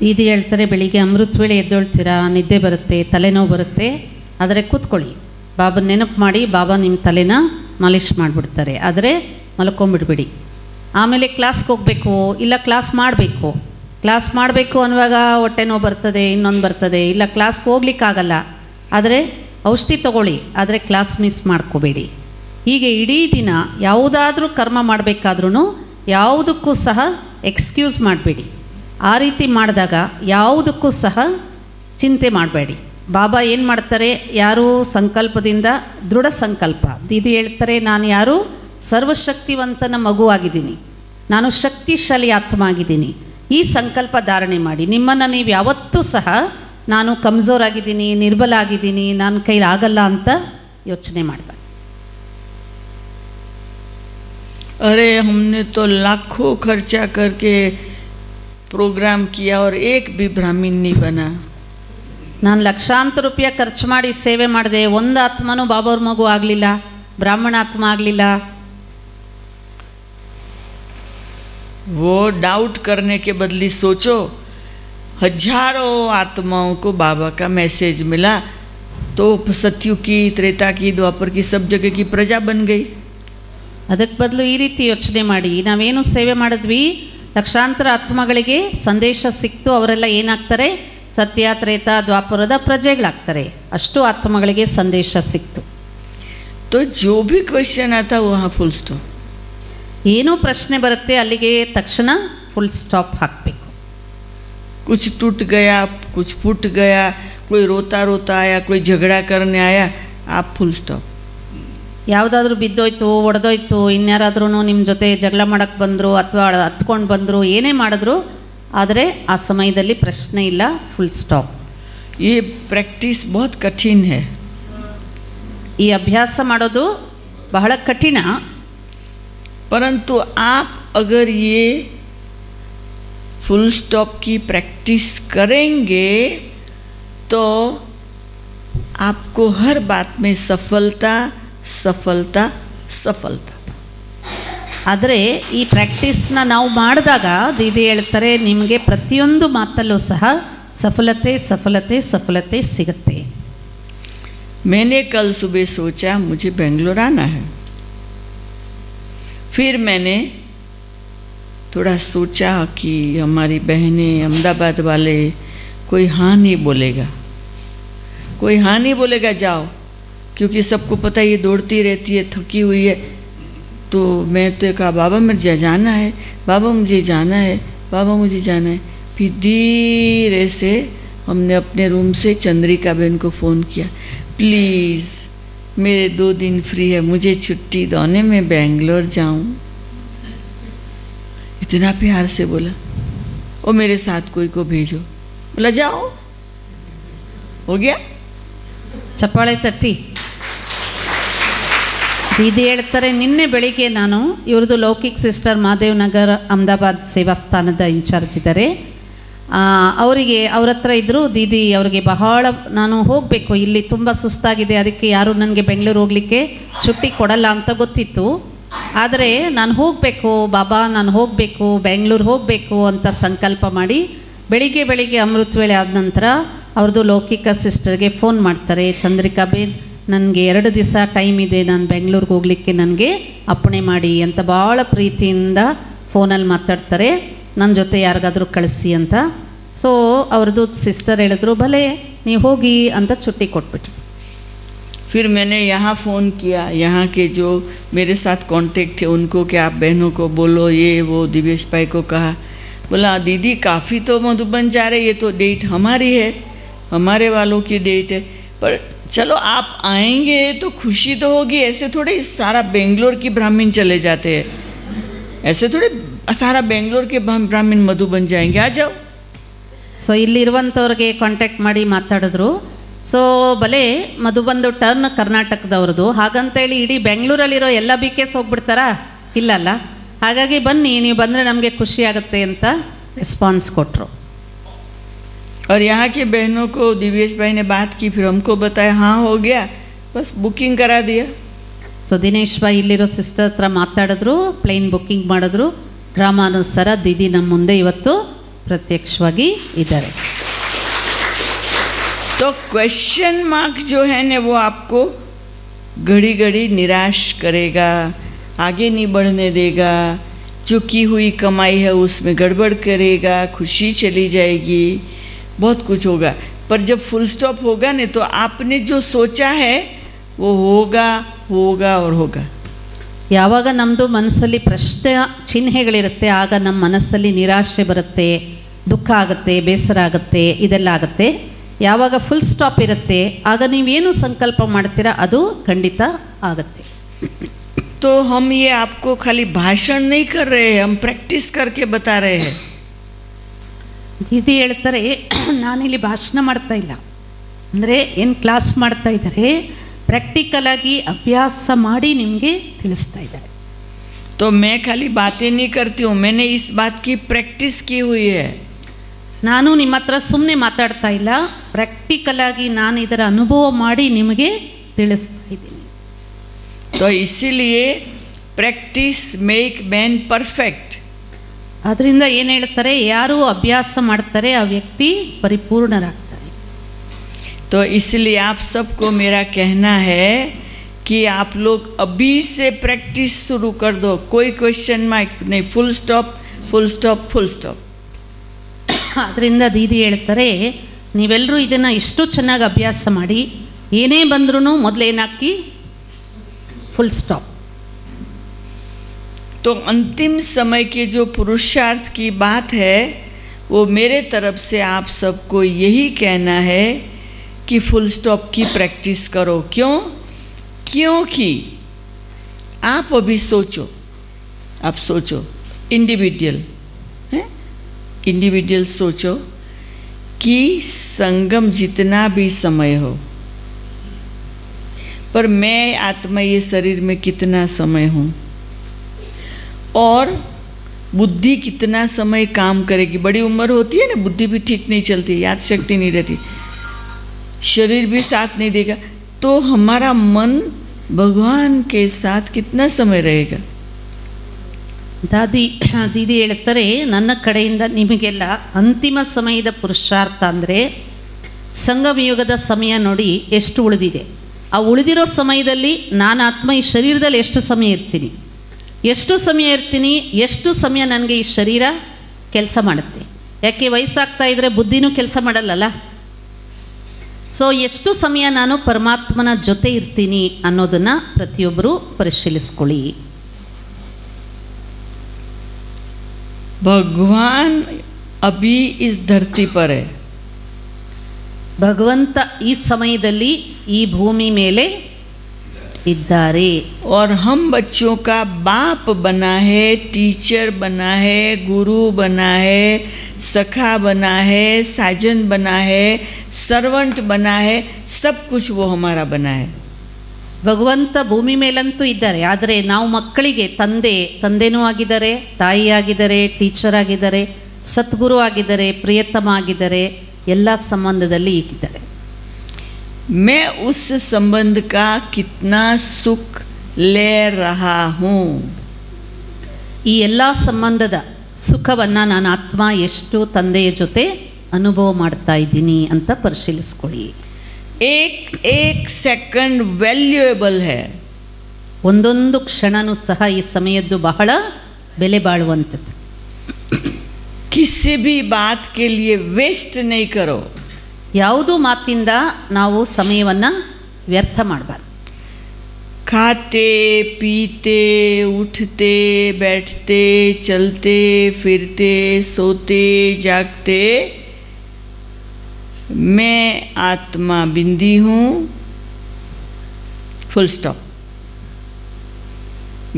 ಇದು ಹೇಳ್ತಾರೆ, ಬೆಳಿಗ್ಗೆ ಅಮೃತ ವೇಳೆ ಎದ್ದೇಳ್ತೀರಾ, ನಿದ್ದೆ ಬರುತ್ತೆ, ತಲೆನೋವು ಬರುತ್ತೆ, ಆದರೆ ಕೂತ್ಕೊಳ್ಳಿ, ಬಾಬಾ ನೆನಪು ಮಾಡಿ, ಬಾಬಾ ನಿಮ್ಮ ತಲೆನ ಮಾಲಿಷ್ ಮಾಡಿಬಿಡ್ತಾರೆ, ಆದರೆ ಮಲ್ಕೊಂಬಿಡ್ಬೇಡಿ. ಆಮೇಲೆ ಕ್ಲಾಸ್ಗೆ ಹೋಗಬೇಕು, ಇಲ್ಲ ಕ್ಲಾಸ್ ಮಾಡಬೇಕು ಅನ್ನುವಾಗ ಹೊಟ್ಟೆ ನೋವು ಬರ್ತದೆ, ಇನ್ನೊಂದು ಬರ್ತದೆ, ಇಲ್ಲ ಕ್ಲಾಸ್ಗೆ ಹೋಗ್ಲಿಕ್ಕಾಗಲ್ಲ, ಆದರೆ ಔಷಧಿ ತಗೊಳ್ಳಿ, ಆದರೆ ಕ್ಲಾಸ್ ಮಿಸ್ ಮಾಡ್ಕೋಬೇಡಿ. ಹೀಗೆ ಇಡೀ ದಿನ ಯಾವುದಾದ್ರೂ ಕರ್ಮ ಮಾಡಬೇಕಾದ್ರೂ ಯಾವುದಕ್ಕೂ ಸಹ ಎಕ್ಸ್ಕ್ಯೂಸ್ ಮಾಡಬೇಡಿ. ಆ ರೀತಿ ಮಾಡಿದಾಗ ಯಾವುದಕ್ಕೂ ಸಹ ಚಿಂತೆ ಮಾಡಬೇಡಿ. ಬಾಬಾ ಏನು ಮಾಡ್ತಾರೆ, ಯಾರು ಸಂಕಲ್ಪದಿಂದ ದೃಢ ಸಂಕಲ್ಪ, ಇದು ಹೇಳ್ತಾರೆ, ನಾನು ಯಾರು ಸರ್ವಶಕ್ತಿವಂತನ ಮಗುವಾಗಿದ್ದೀನಿ, ನಾನು ಶಕ್ತಿಶಾಲಿ ಆತ್ಮ ಆಗಿದ್ದೀನಿ, ಈ ಸಂಕಲ್ಪ ಧಾರಣೆ ಮಾಡಿ ನಿಮ್ಮನ್ನು ನೀವು ಯಾವತ್ತೂ ಸಹ ನಾನು ಕಮ್ಜೋರ್ ಆಗಿದ್ದೀನಿ, ನಿರ್ಬಲ ಆಗಿದ್ದೀನಿ, ನನ್ನ ಕೈಲಿ ಆಗಲ್ಲ ಅಂತ ಯೋಚನೆ ಮಾಡಬೇಡಿ. अरे हमने तो लाखों खर्चा करके प्रोग्राम किया और एक भी ब्राह्मण नहीं बना। ನಾನು ಲಕ್ಷಾಂತರ ರೂಪಾಯಿ ಖರ್ಚು ಮಾಡಿ ಸೇವೆ ಮಾಡಿದೆ, ಒಂದು ಆತ್ಮನೂ ಬಾಬಾವ್ರ ಮಗು ಆಗಲಿಲ್ಲ, ಬ್ರಾಹ್ಮಣ ಆತ್ಮ ಆಗಲಿಲ್ಲ. वो डाउट करने के बदले सोचो हजारों आत्माओं को बाबा का मैसेज मिला, तो सत्युग की, त्रेता की, द्वापर की, सब जगह की प्रजा बन गई। ಅದಕ್ಕೆ ಬದಲು ಈ ರೀತಿ ಯೋಚನೆ ಮಾಡಿ, ನಾವೇನು ಸೇವೆ ಮಾಡಿದ್ವಿ, ಲಕ್ಷಾಂತರ ಆತ್ಮಗಳಿಗೆ ಸಂದೇಶ ಸಿಕ್ತು, ಅವರೆಲ್ಲ ಏನಾಗ್ತಾರೆ, ಸತ್ಯ ತ್ರೇತ ದ್ವಾಪರದ ಪ್ರಜೆಗಳಾಗ್ತಾರೆ, ಅಷ್ಟು ಆತ್ಮಗಳಿಗೆ ಸಂದೇಶ ಸಿಕ್ತು. तो जो भी क्वेश्चन आता वहाँ फुल स्टॉप. ಏನೋ ಪ್ರಶ್ನೆ ಬರುತ್ತೆ ಅಲ್ಲಿಗೆ ತಕ್ಷಣ ಫುಲ್ ಸ್ಟಾಪ್ ಹಾಕಬೇಕು. कुछ टूट गया, कुछ फूट गया, कोई रोता रोता आया, कोई झगड़ा करने आया, आप फुल स्टॉप. ಯಾವುದಾದ್ರೂ ಬಿದ್ದೋಯ್ತು, ಒಡೆದೋಯ್ತು, ಇನ್ಯಾರಾದ್ರೂ ನಿಮ್ಮ ಜೊತೆ ಜಗಳ ಮಾಡಕ್ಕೆ ಬಂದರು ಅಥವಾ ಹತ್ಕೊಂಡು ಬಂದರು, ಏನೇ ಮಾಡಿದ್ರು, ಆದರೆ ಆ ಸಮಯದಲ್ಲಿ ಪ್ರಶ್ನೆ ಇಲ್ಲ, ಫುಲ್ ಸ್ಟಾಪ್. ये प्रैक्टिस बहुत कठिन है. ಈ ಅಭ್ಯಾಸ ಮಾಡೋದು ಬಹಳ ಕಠಿಣ. परंतु आप अगर ये फुल स्टॉप की प्रैक्टिस करेंगे तो आपको हर बात में सफलता सफलता सफलता. ಆದರೆ ಈ ಪ್ರಾಕ್ಟೀಸ್ನ ನಾವು ಮಾಡಿದಾಗ ದೀದಿ ಹೇಳ್ತಾರೆ, ನಿಮಗೆ ಪ್ರತಿಯೊಂದು ಮಾತಲ್ಲೂ ಸಹ ಸಫಲತೆ ಸಫಲತೆ ಸಫಲತೆ ಸಿಗುತ್ತೆ. मैंने कल सुबह सोचा मुझे बेंगलोर आना है. फिर मैंने थोड़ा सोचा कि हमारी बहनें अहमदाबाद वाले कोई हाँ नहीं बोलेगा, कोई हाँ नहीं बोलेगा जाओ, क्योंकि सबको पता ये दौड़ती रहती है, थकी हुई है. तो मैं तो कहा बाबा मुझे जाना है, बाबा मुझे जाना है, बाबा मुझे जाना है. फिर धीरे से हमने अपने रूम से चंद्रिका बहन को फ़ोन किया, प्लीज़ मेरे 2 दिन फ्री है, मुझे छुट्टी दो ने, मैं बेंगलोर जाऊँ. इतना प्यार से बोला. और मेरे साथ कोई को भेजो. बोला जाओ. हो गया. ಚಪ್ಪಾಳೆ ತಟ್ಟಿ. ದೀದಿ ಹೇಳ್ತಾರೆ, ನಿನ್ನೆ ಬೆಳಿಗ್ಗೆ ನಾನು ಇವ್ರದ್ದು ಲೌಕಿಕ್ ಸಿಸ್ಟರ್ ಮಹಾದೇವ್ ನಗರ್ ಅಹಮದಾಬಾದ್ ಸೇವಾಸ್ಥಾನದ ಇನ್ಚಾರ್ಜ್ ಇದ್ದಾರೆ, ಅವರಿಗೆ ಅವ್ರ ಹತ್ರ ಇದ್ದರು. ದೀದಿ ಅವ್ರಿಗೆ ಬಹಳ ನಾನು ಹೋಗಬೇಕು, ಇಲ್ಲಿ ತುಂಬ ಸುಸ್ತಾಗಿದೆ, ಅದಕ್ಕೆ ಯಾರು ನನಗೆ ಬೆಂಗಳೂರು ಹೋಗಲಿಕ್ಕೆ छुट्टी ಕೊಡಲ್ಲ ಅಂತ ಗೊತ್ತಿತ್ತು. ಆದರೆ ನಾನು ಹೋಗಬೇಕು ಬಾಬಾ, ನಾನು ಹೋಗಬೇಕು, ಬೆಂಗಳೂರು ಹೋಗಬೇಕು ಅಂತ ಸಂಕಲ್ಪ ಮಾಡಿ ಬೆಳಿಗ್ಗೆ ಅಮೃತ ವೇಳೆ ಆದ ನಂತರ ಅವ್ರದ್ದು ಲೌಕಿಕ ಸಿಸ್ಟರ್ಗೆ ಫೋನ್ ಮಾಡ್ತಾರೆ, ಚಂದ್ರಿಕಾ ಬೇನ್ ನನಗೆ 2 ದಿವಸ ಟೈಮ್ ಇದೆ, ನಾನು ಬೆಂಗಳೂರಿಗೆ ಹೋಗಲಿಕ್ಕೆ ನನಗೆ ಅಪ್ಪಣೆ ಮಾಡಿ ಅಂತ ಭಾಳ ಪ್ರೀತಿಯಿಂದ ಫೋನಲ್ಲಿ ಮಾತಾಡ್ತಾರೆ, ನನ್ನ ಜೊತೆ ಯಾರಿಗಾದರೂ ಕಳಿಸಿ ಅಂತ. ಸೊ ಅವ್ರದ್ದು ಸಿಸ್ಟರ್ ಹೇಳಿದ್ರು, ಭಲೆ ನೀವು ಹೋಗಿ ಅಂತ छुट्टी ಕೊಟ್ಬಿಟ್ರು. फिर मैंने यहाँ फ़ोन किया, यहाँ के जो मेरे साथ कांटेक्ट थे उनको कि आप बहनों को बोलो, ये वो दिवेश भाई को कहा. बोला दीदी काफ़ी तो मधुबन जा रहे, ये तो डेट हमारी है, हमारे वालों की डेट है, पर चलो आप आएंगे तो खुशी तो होगी. ऐसे थोड़े सारा बेंगलोर की ब्राह्मण चले जाते हैं, ऐसे थोड़े सारा बेंगलोर के ब्राह्मण मधुबन जाएंगे, आ जाओ. ಸೊ ಇಲ್ಲಿರುವಂಥವ್ರಿಗೆ ಕಾಂಟ್ಯಾಕ್ಟ್ ಮಾಡಿ ಮಾತಾಡಿದ್ರು. ಸೊ ಭಲೆ ಮಧುಬಂದು ಟರ್ನ್ ಕರ್ನಾಟಕದವ್ರದ್ದು, ಹಾಗಂತೇಳಿ ಇಡೀ ಬೆಂಗಳೂರಲ್ಲಿರೋ ಎಲ್ಲ BKs ಹೋಗ್ಬಿಡ್ತಾರಾ? ಇಲ್ಲಲ್ಲ. ಹಾಗಾಗಿ ಬನ್ನಿ, ನೀವು ಬಂದರೆ ನಮಗೆ ಖುಷಿ ಆಗುತ್ತೆ ಅಂತ ರೆಸ್ಪಾನ್ಸ್ ಕೊಟ್ಟರು. और यहाँ के बहनों को दिवेश भाई ने बात की, फिर हमको बताया हाँ हो गया, बस बुकिंग करा दिया. ಸೊ ದಿನೇಶ್ ಬಾಯಿ ಇಲ್ಲಿರೋ ಸಿಸ್ಟರ್ ಹತ್ರ ಮಾತಾಡಿದ್ರು, ಪ್ಲೇನ್ ಬುಕ್ಕಿಂಗ್ ಮಾಡಿದ್ರು. ಕ್ರಮಾನುಸಾರ ದೀದಿ ನಮ್ಮ ಮುಂದೆ ಇವತ್ತು ಪ್ರತ್ಯಕ್ಷವಾಗಿ ಇದ್ದಾರೆ. तो क्वेश्चन मार्क जो है ना वो आपको घड़ी घड़ी निराश करेगा, आगे नहीं बढ़ने देगा, जो की हुई कमाई है उसमें गड़बड़ करेगा, खुशी चली जाएगी, बहुत कुछ होगा. पर जब फुल स्टॉप होगा ना तो आपने जो सोचा है वो होगा होगा और होगा. ಯಾವಾಗ ನಮ್ಮದು ಮನಸ್ಸಲ್ಲಿ ಪ್ರಶ್ನೆ ಚಿಹ್ನೆಗಳಿರುತ್ತೆ, ಆಗ ನಮ್ಮ ಮನಸ್ಸಲ್ಲಿ ನಿರಾಶೆ ಬರುತ್ತೆ, ದುಃಖ ಆಗುತ್ತೆ, ಬೇಸರ ಆಗುತ್ತೆ, ಇದೆಲ್ಲ ಆಗುತ್ತೆ. ಯಾವಾಗ ಫುಲ್ ಸ್ಟಾಪ್ ಇರುತ್ತೆ ಆಗ ನೀವೇನು ಸಂಕಲ್ಪ ಮಾಡ್ತೀರಾ ಅದು ಖಂಡಿತ ಆಗುತ್ತೆ. तो हम ये आपको खाली भाषण नहीं कर रहे हैं, हम प्रैक्टिस करके बता रहे हैं. ದೀದಿ ಹೇಳ್ತಾರೆ, ನಾನಿಲ್ಲಿ ಭಾಷಣ ಮಾಡ್ತಾ ಇಲ್ಲ, ಅಂದರೆ ಏನು ಕ್ಲಾಸ್ ಮಾಡ್ತಾ ಇದ್ದಾರೆ, ಪ್ರಾಕ್ಟಿಕಲ್ ಆಗಿ ಅಭ್ಯಾಸ ಮಾಡಿ ನಿಮಗೆ ತಿಳಿಸ್ತಾ ಇದ್ದಾರೆ. तो मैं खाली बातें नहीं करती हूँ, मैंने इस बात की प्रैक्टिस की हुई है. ನಾನು ನಿಮ್ಮ ಹತ್ರ ಸುಮ್ಮನೆ ಮಾತಾಡ್ತಾ ಇಲ್ಲ, ಪ್ರಾಕ್ಟಿಕಲ್ ಆಗಿ ನಾನು ಇದರ ಅನುಭವ ಮಾಡಿ ನಿಮಗೆ ತಿಳಿಸ್ತಾ ಇದ್ದೀನಿ. तो इसीलिए प्रैक्टिस मेक मैन परफेक्ट. ಅದರಿಂದ ಏನು ಹೇಳ್ತಾರೆ, ಯಾರು ಅಭ್ಯಾಸ ಮಾಡ್ತಾರೆ ಆ ವ್ಯಕ್ತಿ ಪರಿಪೂರ್ಣರಾಗ್ತಾರೆ. तो इसलिए आप सबको मेरा कहना है कि आप लोग अभी से प्रैक्टिस शुरू कर दो. कोई क्वेश्चन मार्क नहीं, full stop full stop full stop. ಅದರಿಂದ ದೀದಿ ಹೇಳ್ತಾರೆ, ನೀವೆಲ್ಲರೂ ಇದನ್ನು ಇಷ್ಟು ಚೆನ್ನಾಗಿ ಅಭ್ಯಾಸ ಮಾಡಿ, ಏನೇ ಬಂದ್ರೂ ಮೊದಲೇನಾಕಿ फुल स्टॉप. तो अंतिम समय के जो पुरुषार्थ की बात है वो मेरे तरफ से आप सबको यही कहना है कि फुल स्टॉप की प्रैक्टिस करो. क्यों? क्योंकि आप अभी सोचो, आप सोचो इंडिविजुअल है, इंडिविजुअल सोचो कि संगम जितना भी समय हो, पर मैं आत्मा ये शरीर में कितना समय हूँ और बुद्धि कितना समय काम करेगी. बड़ी उम्र होती है ना, बुद्धि भी ठीक नहीं चलती, याद शक्ति नहीं रहती, शरीर भी साथ नहीं देगा, तो हमारा मन भगवान के साथ कितना समय रहेगा. ದೀದಿ ಹೇಳ್ತಾರೆ, ನನ್ನ ಕಡೆಯಿಂದ ನಿಮಗೆಲ್ಲ ಅಂತಿಮ ಸಮಯದ ಪುರುಷಾರ್ಥ ಅಂದರೆ ಸಂಗಮಯುಗದ ಸಮಯ ನೋಡಿ ಎಷ್ಟು ಉಳಿದಿದೆ. ಆ ಉಳಿದಿರೋ ಸಮಯದಲ್ಲಿ ನಾನು ಆತ್ಮ ಈ ಶರೀರದಲ್ಲಿ ಎಷ್ಟು ಸಮಯ ಇರ್ತೀನಿ, ಎಷ್ಟು ಸಮಯ ಇರ್ತೀನಿ, ಎಷ್ಟು ಸಮಯ ನನಗೆ ಈ ಶರೀರ ಕೆಲಸ ಮಾಡುತ್ತೆ. ಯಾಕೆ ವಯಸ್ಸಾಗ್ತಾ ಇದ್ದರೆ ಬುದ್ಧಿನೂ ಕೆಲಸ ಮಾಡಲ್ಲಲ್ಲ. ಸೊ ಎಷ್ಟು ಸಮಯ ನಾನು ಪರಮಾತ್ಮನ ಜೊತೆ ಇರ್ತೀನಿ ಅನ್ನೋದನ್ನು ಪ್ರತಿಯೊಬ್ಬರು ಪರಿಶೀಲಿಸ್ಕೊಳ್ಳಿ. भगवान अभी इस धरती पर है. ಭಗವಂತ ಈ ಸಮಯದಲ್ಲಿ ಈ ಭೂಮಿ ಮೇಲೆ इद्दारे और हम बच्चों का बाप बना है, टीचर बना है, गुरु बना है, सखा बना है, साजन बना है, सर्वेंट बना है, सब कुछ वो हमारा बना है. ಭಗವಂತ ಭೂಮಿ ಮೇಲಂತೂ ಇದ್ದಾರೆ, ಆದರೆ ನಾವು ಮಕ್ಕಳಿಗೆ ತಂದೆನೂ ಆಗಿದ್ದಾರೆ, ತಾಯಿಯಾಗಿದ್ದಾರೆ, ಟೀಚರ್ ಆಗಿದ್ದಾರೆ, ಸದ್ಗುರು ಆಗಿದ್ದಾರೆ, ಪ್ರಿಯತಮ ಆಗಿದ್ದಾರೆ, ಎಲ್ಲ ಸಂಬಂಧದಲ್ಲಿ ಇದ್ದಾರೆ. मैं उस संबंध का कितना सुख ले रहा हूँ. ಈ ಎಲ್ಲ ಸಂಬಂಧದ ಸುಖವನ್ನು ನಾನು ಆತ್ಮ ಎಷ್ಟು ತಂದೆಯ ಜೊತೆ ಅನುಭವ ಮಾಡ್ತಾ ಇದ್ದೀನಿ ಅಂತ ಪರಿಶೀಲಿಸ್ಕೊಳ್ಳಿ. एक एक सेकंड वैल्यूएबल है. ಒಂದೊಂದು ಕ್ಷಣನೂ ಸಹ ಈ ಸಮಯದ್ದು ಬಹಳ ಬೆಲೆ ಬಾಳುವಂಥದ್ದು. किसी भी बात के लिए वेस्ट नहीं करो. ಯಾವುದೂ ಮಾತಿಂದ ನಾವು ಸಮಯವನ್ನು ವ್ಯರ್ಥ ಮಾಡಬಾರ್ದು. खाते पीते उठते बैठते चलते फिरते सोते जागते मैं आत्मा बिंदी हूँ, फुल स्टॉप.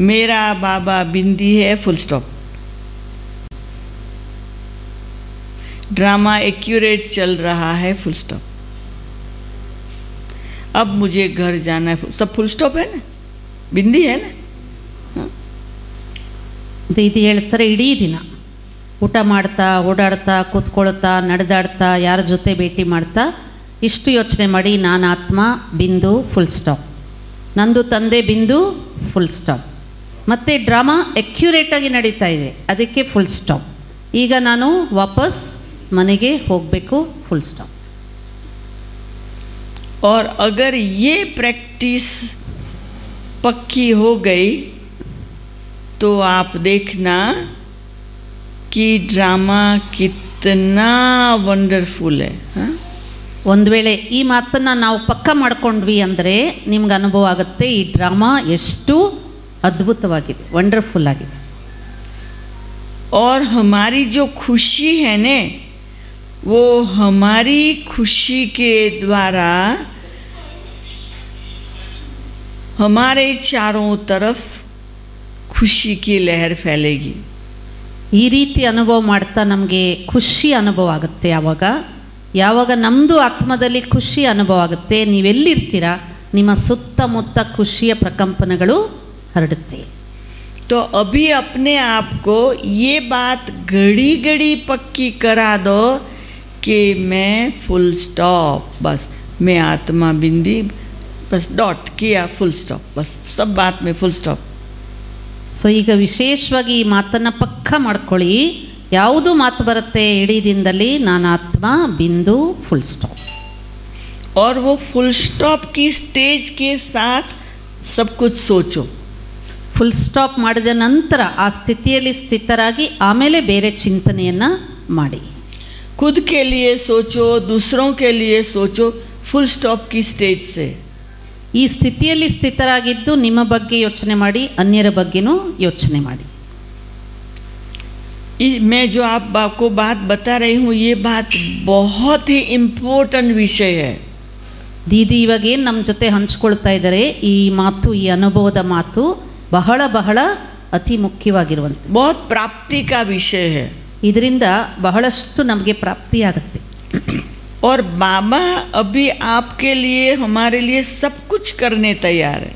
मेरा बाबा बिंदी है, फुल स्टॉप. ड्रामा एक्यूरेट चल रहा है, फुल स्टॉप. अब मुझे घर जाना है, सब फुल स्टॉप है ना, बिंदी है ना. ಇದು ಹೇಳ್ತಾರೆ, ಇಡೀ ದಿನ ಊಟ ಮಾಡ್ತಾ ಓಡಾಡ್ತಾ ಕೂತ್ಕೊಳ್ತಾ ನಡೆದಾಡ್ತಾ ಯಾರ ಜೊತೆ ಭೇಟಿ ಮಾಡ್ತಾ ಇಷ್ಟು ಯೋಚನೆ ಮಾಡಿ ನಾನು ಆತ್ಮ ಬಿಂದು, ಫುಲ್ ಸ್ಟಾಪ್. ನಂದು ತಂದೆ ಬಿಂದು, ಫುಲ್ ಸ್ಟಾಪ್. ಮತ್ತು ಡ್ರಾಮಾ ಅಕ್ಯುರೇಟಾಗಿ ನಡೀತಾ ಇದೆ, ಅದಕ್ಕೆ ಫುಲ್ ಸ್ಟಾಪ್. ಈಗ ನಾನು ವಾಪಸ್ ಮನೆಗೆ ಹೋಗಬೇಕು, ಫುಲ್ ಸ್ಟಾಪ್. और अगर ये प्रैक्टिस पक्की हो गई तो आप देखना कि ड्रामा कितना वंडरफुल है. ಒಂದು ವೇಳೆ ಈ ಮಾತನ್ನು ನಾವು ಪಕ್ಕ ಮಾಡ್ಕೊಂಡ್ವಿ ಅಂದರೆ ನಿಮ್ಗೆ ಅನುಭವ ಆಗುತ್ತೆ ಈ ಡ್ರಾಮಾ ಎಷ್ಟು ಅದ್ಭುತವಾಗಿದೆ, ವಂಡರ್ಫುಲ್ ಆಗಿದೆ. और हमारी जो खुशी है ने, वो हमारी खुशी के द्वारा हमारे चारों तरफ खुशी की लहर फैलेगी. ಈ ರೀತಿ ಅನುಭವ ಮಾಡ್ತಾ ನಮಗೆ ಖುಷಿ ಅನುಭವ ಆಗುತ್ತೆ. ಯಾವಾಗ ನಮ್ಮದು ಆತ್ಮದಲ್ಲಿ ಖುಷಿ ಅನುಭವ ಆಗುತ್ತೆ, ನೀವೆಲ್ಲಿರ್ತೀರಾ ನಿಮ್ಮ ಸುತ್ತಮುತ್ತ ಖುಷಿಯ ಪ್ರಕಂಪನಗಳು ಹರಡುತ್ತೆ. तो अभी अपने आप को ये बात घड़ी घड़ी पक्की करा दो कि मैं फुल स्टॉप, बस मैं आत्मा बिंदी, बस डॉट किया, फुल स्टॉप, बस सब बात में फुल स्टॉप. ಸೊ ಈಗ ವಿಶೇಷವಾಗಿ ಈ ಮಾತನ್ನು ಪಕ್ಕ ಮಾಡ್ಕೊಳ್ಳಿ. ಯಾವುದು ಮಾತು ಬರುತ್ತೆ ಇಡೀ ದಿನದಲ್ಲಿ, ನಾನಾತ್ಮ, ಬಿಂದು, ಫುಲ್ ಸ್ಟಾಪ್. और वो फुल स्टॉप की स्टेज के साथ सब कुछ सोचो. ಫುಲ್ ಸ್ಟಾಪ್ ಮಾಡಿದ ನಂತರ ಆ ಸ್ಥಿತಿಯಲ್ಲಿ ಸ್ಥಿತರಾಗಿ ಆಮೇಲೆ ಬೇರೆ ಚಿಂತನೆಯನ್ನು ಮಾಡಿ. खुद के लिए सोचो, दूसरों के लिए सोचो, फुल स्टॉप की स्टेज से. ಈ ಸ್ಥಿತಿಯಲ್ಲಿ ಸ್ಥಿತರಾಗಿದ್ದು ನಿಮ್ಮ ಬಗ್ಗೆ ಯೋಚನೆ ಮಾಡಿ, ಅನ್ಯರ ಬಗ್ಗೆನೂ ಯೋಚನೆ ಮಾಡಿ. मैं जो आपको बात बता रही हूँ, ये बात बहुत ही इम्पोर्टेंट विषय है. ದೀದಿ ಇವಾಗ ಏನು ನಮ್ಮ ಜೊತೆ ಹಂಚ್ಕೊಳ್ತಾ ಇದ್ದಾರೆ, ಈ ಮಾತು, ಈ ಅನುಭವದ ಮಾತು ಬಹಳ ಬಹಳ ಅತಿ ಮುಖ್ಯವಾಗಿರುವಂಥ, बहुत प्राप्ति का विषय है. ಇದರಿಂದ ಬಹಳಷ್ಟು ನಮಗೆ ಪ್ರಾಪ್ತಿಯಾಗುತ್ತೆ. और बाबा अभी आपके लिए, हमारे लिए सब कुछ करने तैयार है.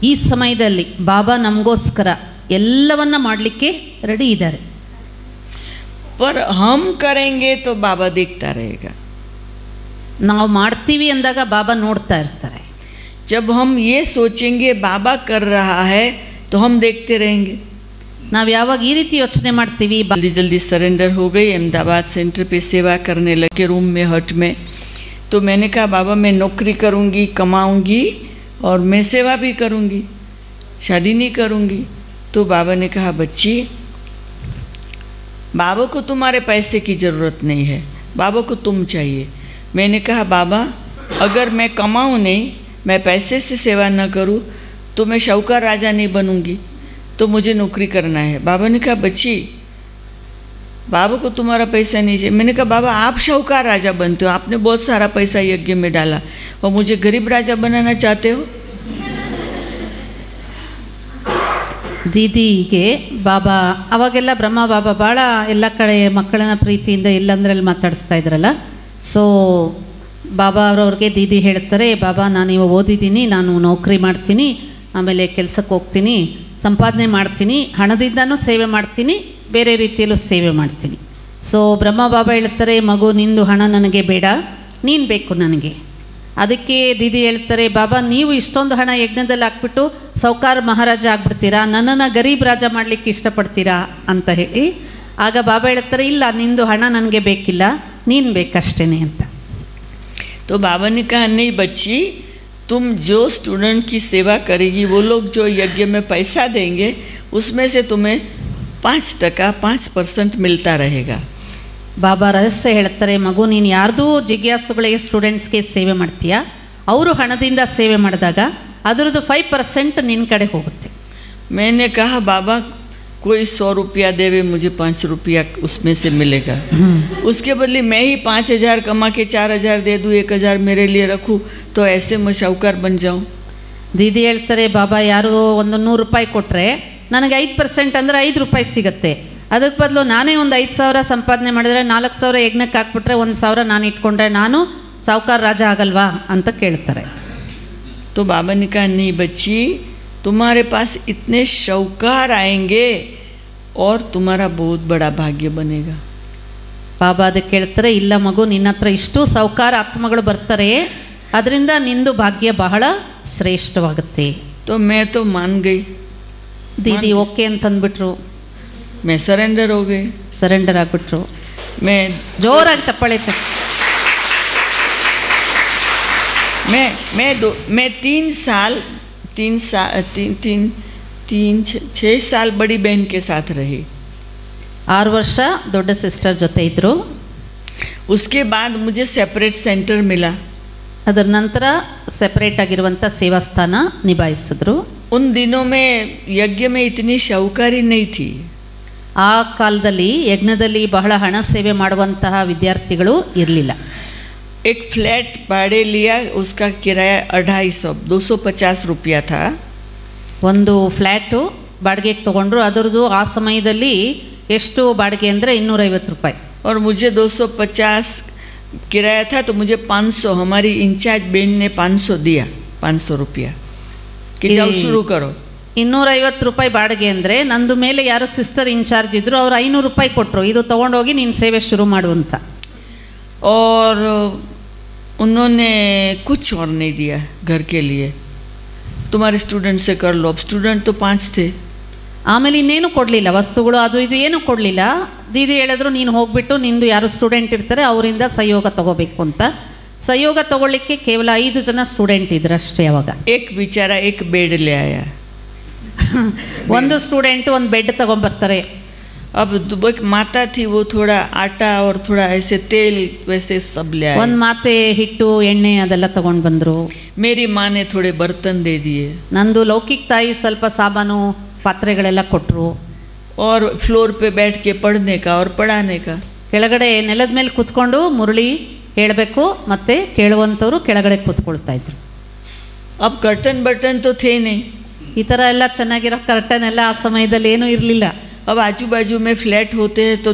ಈ ಸಮಯದಲ್ಲಿ ಬಾಬಾ ನಮಗೋಸ್ಕರ ಎಲ್ಲವನ್ನ ಮಾಡಲಿಕ್ಕೆ ರೆಡಿ ಇದ್ದಾರೆ. पर हम करेंगे तो बाबा देखता रहेगा. ನಾವು ಮಾಡ್ತೀವಿ ಅಂದಾಗ ಬಾಬಾ ನೋಡ್ತಾ ಇರ್ತಾರೆ. जब हम ये सोचेंगे बाबा कर रहा है तो हम देखते रहेंगे. ನಾವು ಯಾವಾಗ ಈ ರೀತಿ ಯೋಚನೆ ಮಾಡ್ತೀವಿ, जल्दी जल्दी सरेंडर हो गई. अहमदाबाद सेंटर पे सेवा करने लगे, रूम में, हट में. तो मैंने कहा बाबा मैं नौकरी करूँगी, कमाऊँगी और मैं सेवा भी करूँगी, शादी नहीं करूँगी. तो बाबा ने कहा बच्ची, बाबा को तुम्हारे पैसे की ज़रूरत नहीं है, बाबा को तुम चाहिए. मैंने कहा बाबा अगर मैं कमाऊँ नहीं, मैं पैसे से सेवा न करूँ तो मैं शाहूकार राजा नहीं बनूँगी, तो मुझे नौकरी करना है. बाबा ने कहा बच्ची, बाबा को तुम्हारा पैसा नहीं चाहिए. मैंने कहा बाबा आप शाहूकार राजा बनते हो, आपने बहुत सारा पैसा यज्ञ में डाला और मुझे गरीब राजा बनाना चाहते हो. ದೀದಿಗೆ ಬಾಬಾ ಅವಾಗೆಲ್ಲ ಬ್ರಹ್ಮ ಬಾಬಾ ಭಾಳ ಎಲ್ಲ ಕಡೆ ಮಕ್ಕಳನ್ನ ಪ್ರೀತಿಯಿಂದ ಇಲ್ಲಂದ್ರಲ್ಲಿ ಮಾತಾಡಿಸ್ತಾ ಇದ್ರಲ್ಲ. ಸೊ ಬಾಬಾ ಅವ್ರವ್ರಿಗೆ ದೀದಿ ಹೇಳ್ತಾರೆ, ಬಾಬಾ ನಾನು ಇವಾಗ ಓದಿದ್ದೀನಿ, ನಾನು ನೌಕರಿ ಮಾಡ್ತೀನಿ, ಆಮೇಲೆ ಕೆಲಸಕ್ಕೆ ಹೋಗ್ತೀನಿ, ಸಂಪಾದನೆ ಮಾಡ್ತೀನಿ, ಹಣದಿಂದನೂ ಸೇವೆ ಮಾಡ್ತೀನಿ, ಬೇರೆ ರೀತಿಯಲ್ಲೂ ಸೇವೆ ಮಾಡ್ತೀನಿ. ಸೊ ಬ್ರಹ್ಮ ಬಾಬಾ ಹೇಳ್ತಾರೆ, ಮಗು ನಿಂದು ಹಣ ನನಗೆ ಬೇಡ, ನೀನು ಬೇಕು ನನಗೆ. ಅದಕ್ಕೆ ದೀದಿ ಹೇಳ್ತಾರೆ, ಬಾಬಾ ನೀವು ಇಷ್ಟೊಂದು ಹಣ ಯಜ್ಞದಲ್ಲಿ ಹಾಕ್ಬಿಟ್ಟು ಸೌಕಾರ ಮಹಾರಾಜ ಆಗ್ಬಿಡ್ತೀರಾ, ನನ್ನನ್ನು ಗರೀಬ್ ರಾಜ ಮಾಡಲಿಕ್ಕೆ ಇಷ್ಟಪಡ್ತೀರಾ ಅಂತ ಹೇಳಿ. ಆಗ ಬಾಬಾ ಹೇಳ್ತಾರೆ, ಇಲ್ಲ ನಿಂದು ಹಣ ನನಗೆ ಬೇಕಿಲ್ಲ, ನೀನು ಬೇಕಷ್ಟೇ ಅಂತ. तो बाबा ने कहा नहीं बच्ची, तुम जो स्टूडेंट की सेवा करेगी, वो लोग जो यज्ञ में पैसा देंगे उसमें से तुम्हें 5% 5% मिलता रहेगा. ಬಾಬಾ ರಹಸ್ಯ ಹೇಳ್ತಾರೆ, ಮಗು ನೀನು ಯಾರ್ದೂ ಜಿಜ್ಞಾಸುಗಳಿಗೆ, ಸ್ಟೂಡೆಂಟ್ಸ್ಗೆ ಸೇವೆ ಮಾಡ್ತೀಯಾ, ಅವರು ಹಣದಿಂದ ಸೇವೆ ಮಾಡಿದಾಗ ಅದರದ್ದು 5% ನಿನ್ನ ಕಡೆ ಹೋಗುತ್ತೆ. मैंने कहा बाबा कोई 100 रुपया देवे, मुझे 5 रुपया उसमें से मिलेगा. उसके बदले मैं ही 5,000 कमा के 4,000 दे दूँ, 1,000 मेरे लिए रखूँ, तो ऐसे मैं शाहूकार बन जाऊँ. ದೀದಿ ಹೇಳ್ತಾರೆ, ಬಾಬಾ ಯಾರು ಒಂದು 100 ರೂಪಾಯಿ ಕೊಟ್ಟರೆ ನನಗೆ 5% ಅಂದರೆ 5 ರೂಪಾಯಿ ಸಿಗುತ್ತೆ. ಅದಕ್ಕೆ ಬದಲು ನಾನೇ ಒಂದು 5,000 ಸಂಪಾದನೆ ಮಾಡಿದ್ರೆ 4,000 ಯಜ್ಞಕ್ಕೆ ಹಾಕ್ಬಿಟ್ರೆ 1,000 ನಾನು ಇಟ್ಕೊಂಡ್ರೆ ನಾನು ಸಾಹುಕಾರ ರಾಜ ಆಗಲ್ವಾ ಅಂತ ಕೇಳ್ತಾರೆ. तो बाबा ने कहा नहीं बच्ची, तुम्हारे पास इतने शाहूकार आएंगे और तुम्हारा बहुत बड़ा भाग्य बनेगा. ಬಾಬಾ ಅದಕ್ಕೆ ಹೇಳ್ತಾರೆ, ಇಲ್ಲ ಮಗು ನಿನ್ನ ಹತ್ರ ಇಷ್ಟು ಸಾಹುಕಾರ ಆತ್ಮಗಳು ಬರ್ತಾರೆ, ಅದರಿಂದ ನಿಂದು ಭಾಗ್ಯ ಬಹಳ ಶ್ರೇಷ್ಠವಾಗುತ್ತೆ. तो मैं तो मान गई. ದೀದಿ ಓಕೆ ಅಂತ ಅಂದ್ಬಿಟ್ರು, मैं सरेंडर हो गई, ಸರೆಂಡರ್ ಆಗಿಬಿಟ್ರು. मैं ಜೋರಾಗಿ ಚಪ್ಪಾಳೆ. मैं 6 साल बड़ी बहन के साथ रही. 6 ವರ್ಷ ದೊಡ್ಡ ಸಿಸ್ಟರ್ ಜೊತೆ ಇದ್ದರು. उसके बाद मुझे सेपरेट सेंटर मिला. ಅದರ ನಂತರ ಸೆಪರೇಟ್ ಆಗಿರುವಂಥ ಸೇವಾ ಸ್ಥಾನ ನಿಭಾಯಿಸಿದ್ರು. उन दिनों में यज्ञ में इतनी शाहूकारी नहीं थी. ಆ ಕಾಲದಲ್ಲಿ ಯಜ್ಞದಲ್ಲಿ ಬಹಳ ಹಣ ಸೇವೆ ಮಾಡುವಂತಹ ವಿದ್ಯಾರ್ಥಿಗಳು ಇರಲಿಲ್ಲ. एक फ्लैट भाड़े लिया, उसका किराया 250 रुपया था. ಒಂದು ಫ್ಲ್ಯಾಟು ಬಾಡಿಗೆಗೆ ತೊಗೊಂಡ್ರು. ಅದರದ್ದು ಆ ಸಮಯದಲ್ಲಿ ಎಷ್ಟು ಬಾಡಿಗೆ ಅಂದರೆ 250 ರೂಪಾಯಿ. और मुझे 250 किराया था, तो मुझे 500, हमारी इंचार्ज बहन ने 500 दिया, 500 रुपया कि जाओ शुरू करो. 250 ರೂಪಾಯಿ ಬಾಡಿಗೆ ಅಂದರೆ ನಂದು ಮೇಲೆ ಯಾರು ಸಿಸ್ಟರ್ ಇನ್ಚಾರ್ಜ್ ಇದ್ದರು, ಅವ್ರು 500 ರೂಪಾಯಿ ಕೊಟ್ಟರು, ಇದು ತೊಗೊಂಡೋಗಿ ನೀನು ಸೇವೆ ಶುರು ಮಾಡುವಂತ. और उन्होंने कुछ और नहीं दिया घर के लिए, तुम्हारे स्टूडेंट से कर लो. अब स्टूडेंट तो 5 थे. ಆಮೇಲೆ ಇನ್ನೇನು ಕೊಡಲಿಲ್ಲ, ವಸ್ತುಗಳು ಅದು ಇದು ಏನೂ ಕೊಡಲಿಲ್ಲ. ದೀದಿ ಹೇಳಿದ್ರು ನೀನು ಹೋಗಿಬಿಟ್ಟು ನಿಂದು ಯಾರು ಸ್ಟೂಡೆಂಟ್ ಇರ್ತಾರೆ ಅವರಿಂದ ಸಹಯೋಗ ತೊಗೋಬೇಕು ಅಂತ. ಸಹಯೋಗ ತೊಗೊಳ್ಳಿಕ್ಕೆ ಕೇವಲ 5 ಜನ ಸ್ಟೂಡೆಂಟ್ ಇದ್ರು ಅಷ್ಟೇ. ಅವಾಗ एक बेचारा एक बेड ले आया. ಒಂದು ಸ್ಟೂಡೆಂಟು ಒಂದು ಬೆಡ್ ತೊಗೊಂಬರ್ತಾರೆ. अब एक माता थी, वो थोड़ा आटा और थोड़ा ऐसे तेल वैसे सब ले आए. ಒಂದು ಮಾತೆ ಹಿಟ್ಟು ಎಣ್ಣೆ ಅದೆಲ್ಲ ತೊಗೊಂಡು ಬಂದರು. मेरी माँ ने थोड़े बर्तन दे दिए. ನಂದು ಲೌಕಿಕ ತಾಯಿ ಸ್ವಲ್ಪ ಸಾಮಾನು ಪಾತ್ರೆಗಳೆಲ್ಲ ಕೊಟ್ಟರು. और फ्लोर पे बैठ के पढ़ने का और पढ़ाने का. ಕೆಳಗಡೆ ನೆಲದ ಮೇಲೆ ಕೂತ್ಕೊಂಡು ಮುರಳಿ ಹೇಳಬೇಕು ಮತ್ತು ಕೇಳುವಂಥವ್ರು ಕೆಳಗಡೆ ಕೂತ್ಕೊಳ್ತಾ ಇದ್ರು. अब कर्टन बर्तन तो थे नहीं. ಈ ಥರ ಎಲ್ಲ ಚೆನ್ನಾಗಿರೋ ಕರ್ಟನ್ ಎಲ್ಲ ಆ ಸಮಯದಲ್ಲಿ ಏನೂ ಇರಲಿಲ್ಲ. अब आजू बाजू में फ्लैट होते हैं तो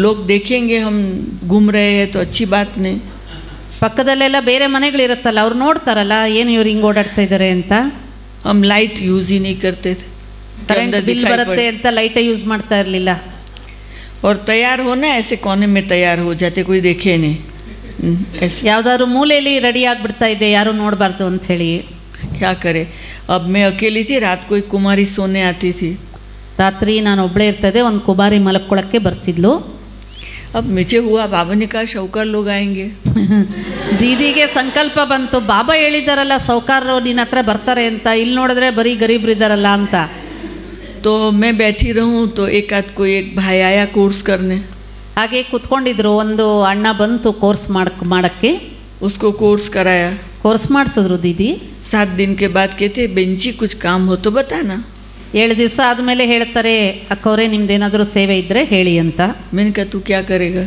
लोग देखेंगे हम घूम रहे हैं तो अच्छी बात नहीं. ಪಕ್ಕದಲ್ಲೆಲ್ಲ ಬೇರೆ ಮನೆಗಳಿರುತ್ತಲ್ಲ, ಅವ್ರು ನೋಡ್ತಾರಲ್ಲ ಏನು ಇವ್ರು ಹಿಂಗೆ ಓಡಾಡ್ತಾ ಇದ್ದಾರೆ ಅಂತ. हम लाइट यूज ही नहीं करते थे. ಕರೆಂಟ್ ಬಿಲ್ ಬರುತ್ತೆ ಅಂತ ಲೈಟೇ ಯೂಸ್ ಮಾಡ್ತಾ ಇರಲಿಲ್ಲ. और तैयार होना ऐसे कोने में तैयार हो जाते, कोई देखे नहीं. ಯಾವುದಾದ್ರು ಮೂಲೆಯಲ್ಲಿ ರೆಡಿ ಆಗಿಬಿಡ್ತಾ ಇದೆ, ಯಾರು ನೋಡಬಾರ್ದು ಅಂಥೇಳಿ. क्या करे. अब मैं अकेली थी, रात को एक कुमारी सोने आती थी. ರಾತ್ರಿ ನಾನು ಒಬ್ಬಳೇ ಇರ್ತದೆ, ಒಂದು ಕುಮಾರಿ ಮಲಕ್ಕೊಳ್ಳೋಕ್ಕೆ ಬರ್ತಿದ್ಲು. अब मुझे हुआ बाबा ने कहा शौकार लोग आएंगे. ದೀದಿಗೆ ಸಂಕಲ್ಪ ಬಂತು, ಬಾಬಾ ಹೇಳಿದಾರಲ್ಲ ಸೌಕಾರರು ನಿನ್ನ ಹತ್ರ ಬರ್ತಾರೆ ಅಂತ, ಇಲ್ಲಿ ನೋಡಿದ್ರೆ ಬರೀ ಗರೀಬ್ರು ಇದ್ದಾರಲ್ಲ ಅಂತ. तो मैं बैठी रहूं तो एक आध कोई एक भाई आया कोर्स करने. ಹಾಗೆ ಕೂತ್ಕೊಂಡಿದ್ರು. ಒಂದು ಅಣ್ಣ ಬಂತು ಕೋರ್ಸ್ ಮಾಡೋಕ್ಕೆ. उसको कोर्स कराया. ಕೋರ್ಸ್ ಮಾಡಿಸಿದ್ರು ದೀದಿ. 7 दिन के बाद कहते बेंची कुछ काम हो तो बताना. 7 ದಿವಸ ಆದಮೇಲೆ ಹೇಳ್ತಾರೆ, ಅಕ್ಕವ್ರೆ ನಿಮ್ದೇನಾದರೂ ಸೇವೆ ಇದ್ದರೆ ಹೇಳಿ ಅಂತ. मैंने कहा तू क्या करेगा.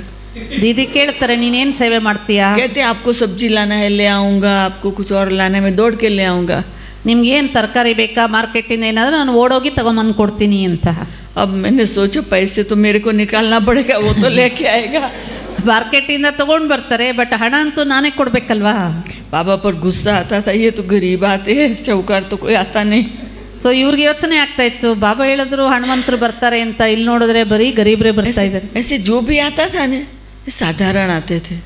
दीदी ಕೇಳ್ತಾರೆ ನೀನೇನು ಸೇವೆ ಮಾಡ್ತೀಯಾ. कहते आपको सब्जी लाना है ले आऊँगा, आपको कुछ और लाना है मैं दौड़ के ले आऊँगा. ನಿಮ್ಗೇನು ತರಕಾರಿ ಬೇಕಾ ಮಾರ್ಕೆಟಿಂದ ಏನಾದರೂ ನಾನು ಓಡೋಗಿ ತೊಗೊಂಬಂದು ಕೊಡ್ತೀನಿ ಅಂತ. अब मैंने सोचा पैसे तो मेरे को निकालना पड़ेगा, वो तो लेके आएगा. ಮಾರ್ಕೆಟಿಂದ ತೊಗೊಂಡು ಬರ್ತಾರೆ, ಬಟ್ ಹಣ ಅಂತೂ ನಾನೇ ಕೊಡಬೇಕಲ್ವಾ. बाबा पर गुस्सा आता था, ये तो गरीब आते हैं, साहूकार तो कोई आता नहीं. ಸೊ ಇವ್ರಿಗೆ ಯೋಚನೆ ಆಗ್ತಾ ಇತ್ತು, ಬಾಬಾ ಹೇಳಿದ್ರು ಹಣವಂತರು ಬರ್ತಾರೆ ಅಂತ, ಇಲ್ಲಿ ನೋಡಿದ್ರೆ ಬರೀ ಗರೀಬ್ರೇ ಬರ್ತಾ ಇದ್ದಾರೆ. ऐसे जो भी आता था ना साधारण आते थे.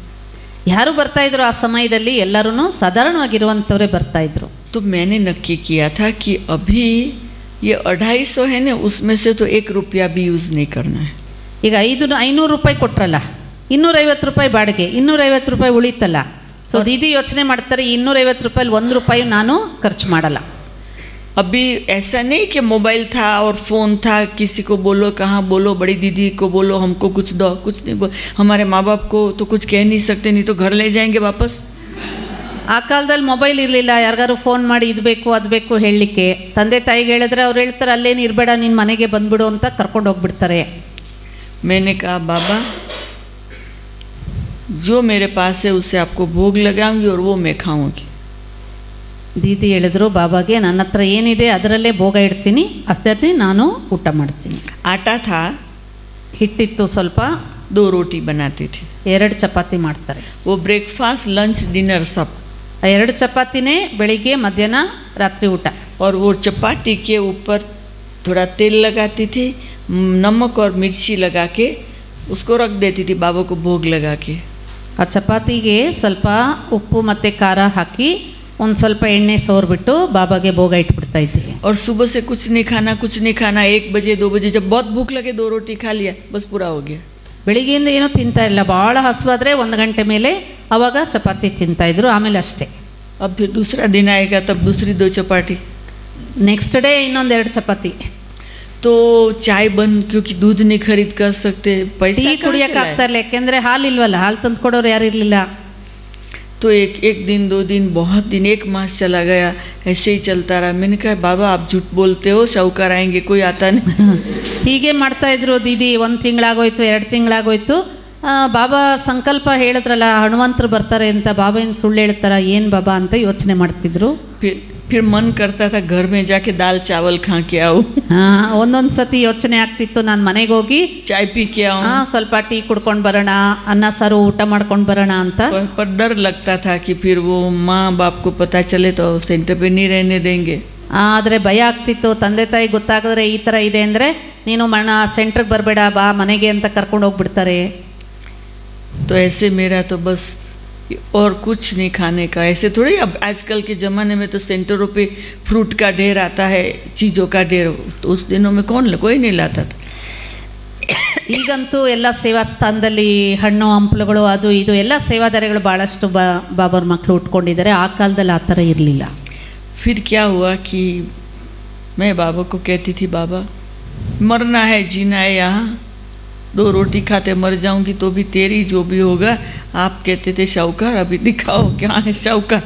ಯಾರು ಬರ್ತಾ ಇದ್ರು ಆ ಸಮಯದಲ್ಲಿ ಎಲ್ಲರೂ ಸಾಧಾರಣವಾಗಿರುವಂಥವರೇ ಬರ್ತಾ ಇದ್ರು. तो मैंने नक्की किया था कि अभी ये 250 है ना, उसमें से तो 1 रुपया भी यूज़ नहीं करना है. ಈಗ 500 ರೂಪಾಯಿ ಕೊಟ್ರಲ್ಲ, 250 ರೂಪಾಯಿ ಬಾಡಿಗೆ, 250 ರೂಪಾಯಿ ಉಳಿತಲ್ಲ. ಸೊ ದೀದಿ ಯೋಚನೆ ಮಾಡ್ತಾರೆ, 250 ರೂಪಾಯಿ 1 ರೂಪಾಯಿ ನಾನು ಖರ್ಚು ಮಾಡಲ್ಲ. अभी ऐसा नहीं कि मोबाइल था और फ़ोन था, किसी को बोलो कहाँ बोलो, बड़ी दीदी को बोलो हमको कुछ दो, कुछ नहीं बोलो. हमारे माँ बाप को तो कुछ कह नहीं सकते, नहीं तो घर ले जाएंगे वापस. ಆ ಕಾಲದಲ್ಲಿ ಮೊಬೈಲ್ ಇರಲಿಲ್ಲ, ಯಾರಿಗಾರು ಫೋನ್ ಮಾಡಿ ಇದು ಬೇಕು ಅದು ಬೇಕು ಹೇಳಲಿಕ್ಕೆ. ತಂದೆ ತಾಯಿಗೆ ಹೇಳಿದ್ರೆ ಅವ್ರು ಹೇಳ್ತಾರೆ ಅಲ್ಲೇನು ಇರಬೇಡ ನಿನ್ನ ಮನೆಗೆ ಬಂದ್ಬಿಡು ಅಂತ ಕರ್ಕೊಂಡು ಹೋಗ್ಬಿಡ್ತಾರೆ. मैंने कहा बाबा जो मेरे पास है उससे आपको भोग लगाऊंगी और वो मैं खाऊंगी. ದೀದಿ ಹೇಳಿದ್ರು ಬಾಬಾಗೆ ನನ್ನ ಹತ್ರ ಏನಿದೆ ಅದರಲ್ಲೇ ಭೋಗ ಇಡ್ತೀನಿ, ಅಷ್ಟೇ ನಾನು ಊಟ ಮಾಡ್ತೀನಿ. आटा था, ಹಿಟ್ಟಿತ್ತು ಸ್ವಲ್ಪ, 2 रोटी बनाती थी. 2 ಚಪಾತಿ ಮಾಡ್ತಾರೆ. वो ब्रेकफास्ट लंच डिनर सब. ಆ 2 ಚಪಾತಿನೇ ಬೆಳಿಗ್ಗೆ ಮಧ್ಯಾಹ್ನ ರಾತ್ರಿ ಊಟ. और वो चपाती के ऊपर थोड़ा तेल लगाती थी, नमक और मिर्ची लगा के उसको रख देती थी बाबा को भोग लगा के. ಆ ಚಪಾತಿಗೆ ಸ್ವಲ್ಪ ಉಪ್ಪು ಮತ್ತು ಖಾರ ಹಾಕಿ ಒಂದು ಸ್ವಲ್ಪ ಎಣ್ಣೆ ಸವರ್ಬಿಟ್ಟು ಬಾಬಾಗೆ ಭೋಗ ಇಟ್ಬಿಡ್ತಾ ಇದ್ದೀವಿ. और सुबह से कुछ नहीं खाना, कुछ नहीं खाना. 1 बजे 2 बजे जब बहुत भूख लगे 2 रोटी खा लिया, बस पूरा हो गया. ಬೆಳಿಗ್ಗೆಯಿಂದ ಏನೂ ತಿಂತಾ ಇಲ್ಲ, ಭಾಳ ಹಸುವಾದರೆ 1 ಗಂಟೆ ಮೇಲೆ ಆವಾಗ ಚಪಾತಿ ತಿಂತಾಯಿದ್ರು, ಆಮೇಲೆ ಅಷ್ಟೇ. अब फिर दूसरा दिन आएगा तब दूसरी 2 चपाती. ನೆಕ್ಸ್ಟ್ ಡೇ ಇನ್ನೊಂದು 2 ಚಪಾತಿ. तो चाय बंद, क्योंकि दूध नहीं खरीद कर सकते, पैसा ಟೀ ಕುಡಿಯೋಕೆ ಆಗ್ತಾ ಇಲ್ಲ, ಯಾಕೆಂದರೆ ಹಾಲು ಇಲ್ವಲ್ಲ, ಹಾಲು ತಂದು ಕೊಡೋರು ಯಾರು ಇರಲಿಲ್ಲ. तो एक दिन 2 दिन बहुत दिन 1 मास चला गया, ऐसे ही चलता रहा. मैंने कहा बाबा आप झूठ बोलते हो, साहूकार आएंगे, कोई आता नहीं. ಹೀಗೆ ಮಾಡ್ತಾ ಇದ್ರು ದೀದಿ. 1 ತಿಂಗಳಾಗೋಯ್ತು, 2 ತಿಂಗಳಾಗೋಯ್ತು. ಬಾಬಾ ಸಂಕಲ್ಪ ಹೇಳಿದ್ರಲ್ಲ ಹನುಮಂತರು ಬರ್ತಾರೆ ಅಂತ, ಬಾಬಾ ಏನು ಸುಳ್ಳು ಹೇಳ್ತಾರ ಏನು ಬಾಬಾ ಅಂತ ಯೋಚನೆ ಮಾಡ್ತಿದ್ರು. फिर मन करता था घर में जाके दाल चावल खा के आओ. ಒಂದೊಂದು ಸತಿ ಯೋಚನೆ ಆಗ್ತಿತ್ತು, ನಾನು ಮನೆಗೆ ಹೋಗಿ चाय पी के आओ, ಸ್ವಲ್ಪ ಟೀ ಕುಡ್ಕೊಂಡು ಬರೋಣ, ಅನ್ನ ಸಾರು ಊಟ ಮಾಡ್ಕೊಂಡು ಬರೋಣ ಅಂತ. पर डर लगता था कि फिर वो माँ बाप को पता चले तो सेंटर पे नहीं रहने देंगे. ಆದರೆ ಭಯ ಆಗ್ತಿತ್ತು, ತಂದೆ ತಾಯಿ ಗೊತ್ತಾಗಿದ್ರೆ ಈ ಥರ ಇದೆ ಅಂದರೆ ನೀನು ಸೆಂಟ್ರಿಗೆ ಬರಬೇಡ ಬಾ ಮನೆಗೆ ಅಂತ ಕರ್ಕೊಂಡು ಹೋಗ್ಬಿಡ್ತಾರೆ. तो ऐसे मेरा तो बस और कुछ नहीं खाने का। ऐसे थोड़ी अब आजकल के ज़माने में तो सेंटरों पे फ्रूट का ढेर आता है, चीज़ों का ढेर, तो उस दिनों में कोई नहीं लाता था। ಈಗಂತೂ ಎಲ್ಲ ಸೇವಾ ಸ್ಥಾನದಲ್ಲಿ ಹಣ್ಣು ಹಂಪಲುಗಳು ಅದು ಇದು ಎಲ್ಲ ಸೇವಾದಾರಿಗಳು ಭಾಳಷ್ಟು ಬಾಬಾರ ಮಕ್ಕಳು ಉಟ್ಕೊಂಡಿದ್ದಾರೆ. ಆ ಕಾಲದಲ್ಲಿ ಆ ಥರ ಇರಲಿಲ್ಲ. फिर क्या हुआ कि मैं बाबा को कहती थी, बाबा मरना है जीना है, यहाँ 2 रोटी खाते मर जाऊंगी तो भी तेरी जो भी होगा। आप कहते थे शाहूकार, अभी दिखाओ क्या है शाहूकार।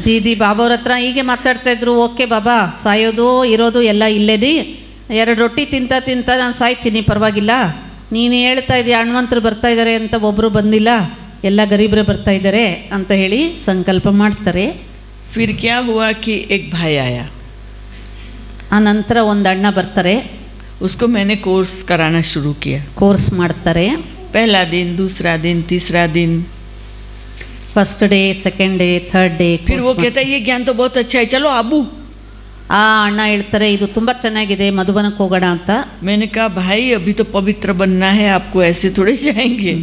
ದೀದಿ ಬಾಬಾವ್ರ ಹತ್ರ ಹೀಗೆ ಮಾತಾಡ್ತಾ ಇದ್ರು, ಓಕೆ ಬಾಬಾ ಸಾಯೋದು ಇರೋದು ಎಲ್ಲ ಇಲ್ಲೇನಿ, 2 ರೊಟ್ಟಿ ತಿಂತ ನಾನು ಸಾಯ್ತೀನಿ ಪರವಾಗಿಲ್ಲ, ನೀನು ಹೇಳ್ತಾ ಇದೀಯ ಹಣ್ವಂತರು ಬರ್ತಾ ಇದ್ದಾರೆ ಅಂತ ಒಬ್ಬರು ಬಂದಿಲ್ಲ, ಎಲ್ಲ ಗರೀಬ್ರೆ ಬರ್ತಾ ಇದ್ದಾರೆ ಅಂತ ಹೇಳಿ ಸಂಕಲ್ಪ ಮಾಡ್ತಾರೆ. फिर क्या हुआ कि एक भाई आया, ಆ ನಂತರ ಒಂದು ಅಣ್ಣ ಬರ್ತಾರೆ. उसको मैंने कोर्स कराना शुरू किया. ಕೋರ್ಸ್ ಮಾಡ್ತಾರೆ. पहला दिन, दूसरा दिन, तीसरा दिन, first day, second day, third day. फिर वो कहता है ये ज्ञान तो बहुत अच्छा है, चलो आबू. ಆ ಅಣ್ಣ ಹೇಳ್ತಾರೆ ಇದು ತುಂಬ ಚೆನ್ನಾಗಿದೆ, ಮಧುಬನಕ್ಕೆ ಹೋಗೋಣ ಅಂತ. मैंने कहा भाई अभी तो पवित्र बनना है, आपको ऐसे थोड़े जाएंगे,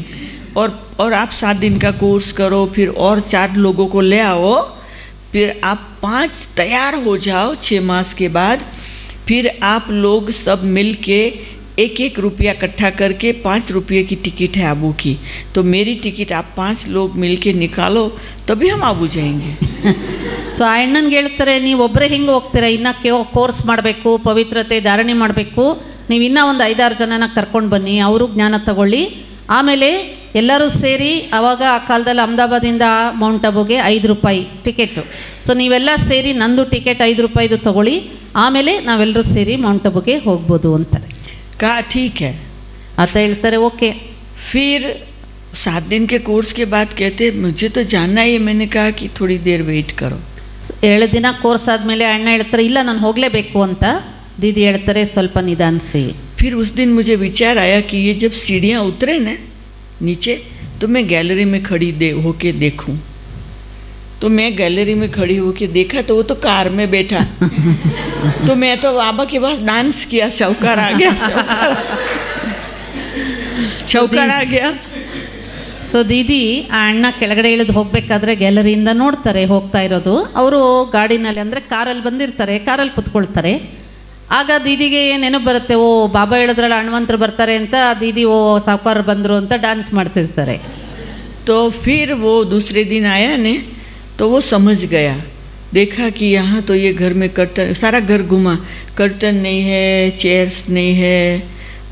और आप 7 दिन का कोर्स करो, फिर और 4 लोगों को ले आओ, फिर आप 5 तैयार हो जाओ 6 मास के बाद, फिर आप लोग सब मिल के 1-1 रुपया इकट्ठा करके 5 रुपये की टिकट है आबू की, तो मेरी टिकट आप 5 लोग मिल के निकालो, तभी हम आबू जाएंगे. ಸೊ ಆ ಅಣ್ಣನಿಗೆ ಹೇಳ್ತಾರೆ, ನೀವು ಒಬ್ಬರೇ ಹಿಂಗೆ ಹೋಗ್ತೀರಾ, ಇನ್ನೂ ಕೋರ್ಸ್ ಮಾಡಬೇಕು, ಪವಿತ್ರತೆ ಧಾರಣೆ ಮಾಡಬೇಕು, ನೀವು ಇನ್ನೂ ಒಂದು 5-6 ಜನನ ಕರ್ಕೊಂಡು ಬನ್ನಿ, ಅವರು ಜ್ಞಾನ ತಗೊಳ್ಳಿ, ಆಮೇಲೆ ಎಲ್ಲರೂ ಸೇರಿ. ಆವಾಗ ಆ ಕಾಲದಲ್ಲಿ ಅಹಮದಾಬಾದಿಂದ ಮೌಂಟ್ ಅಬುಗೆ 5 ರೂಪಾಯಿ ಟಿಕೆಟು. ಸೊ ನೀವೆಲ್ಲ ಸೇರಿ ನಂದು ಟಿಕೆಟ್ 5 ರೂಪಾಯಿದು ತಗೊಳ್ಳಿ, ಆಮೇಲೆ ನಾವೆಲ್ಲರೂ ಸೇರಿ ಮೌಂಟ್ ಅಬುಗೆ ಹೋಗ್ಬೋದು ಅಂತಾರೆ. कहा ठीक है. ಆತ ಹೇಳ್ತಾರೆ ಓಕೆ. फिर 7 दिन के कोर्स के बाद कहते मुझे तो जानना ही है. मैंने कहा कि थोड़ी देर वेट करो. 7 ದಿನ ಕೋರ್ಸ್ ಆದಮೇಲೆ ಅಣ್ಣ ಹೇಳ್ತಾರೆ ಇಲ್ಲ ನಾನು ಹೋಗಲೇಬೇಕು ಅಂತ. दीदी ಹೇಳ್ತಾರೆ ಸ್ವಲ್ಪ ನಿಧಾನಿಸಿ. फिर उस दिन मुझे विचार आया कि ये जब सीढ़ियाँ उतरे ना नीचे, तो मैं गैलरी में खड़ी होके देखूं. तो मैं गैलरी में खड़ी होके देखा तो वो तो कार में बैठा. तो मैं तो बाबा के पास डांस किया, शाहूकार आ गया, शाहूकार आ गया. ಸೊ ದೀದಿ ಆ ಅಣ್ಣ ಕೆಳಗಡೆ ಇಳಿದು ಹೋಗಬೇಕಾದ್ರೆ ಗ್ಯಾಲರಿಯಿಂದ ನೋಡ್ತಾರೆ ಹೋಗ್ತಾ ಇರೋದು. ಅವರು ಗಾಡಿನಲ್ಲಿ ಅಂದರೆ ಕಾರಲ್ಲಿ ಬಂದಿರ್ತಾರೆ, ಕಾರಲ್ಲಿ ಕುತ್ಕೊಳ್ತಾರೆ. ಆಗ ದೀದಿಗೆ ನೆನಪು ಬರುತ್ತೆ, ಓ ಬಾಬಾ ಹೇಳಿದ್ರಲ್ಲ ಹಣ್ವಂತರು ಬರ್ತಾರೆ ಅಂತ, ದೀದಿ ಓ ಸಾವುಕಾರ ಬಂದರು ಅಂತ ಡ್ಯಾನ್ಸ್ ಮಾಡ್ತಿರ್ತಾರೆ. तो फिर वो दूसरे दिन आया ने, तो वो समझ गया, देखा कि यहाँ तो ये घर में कर्टन, सारा घर घुमा, कर्टन नहीं है, चेयर्स नहीं है,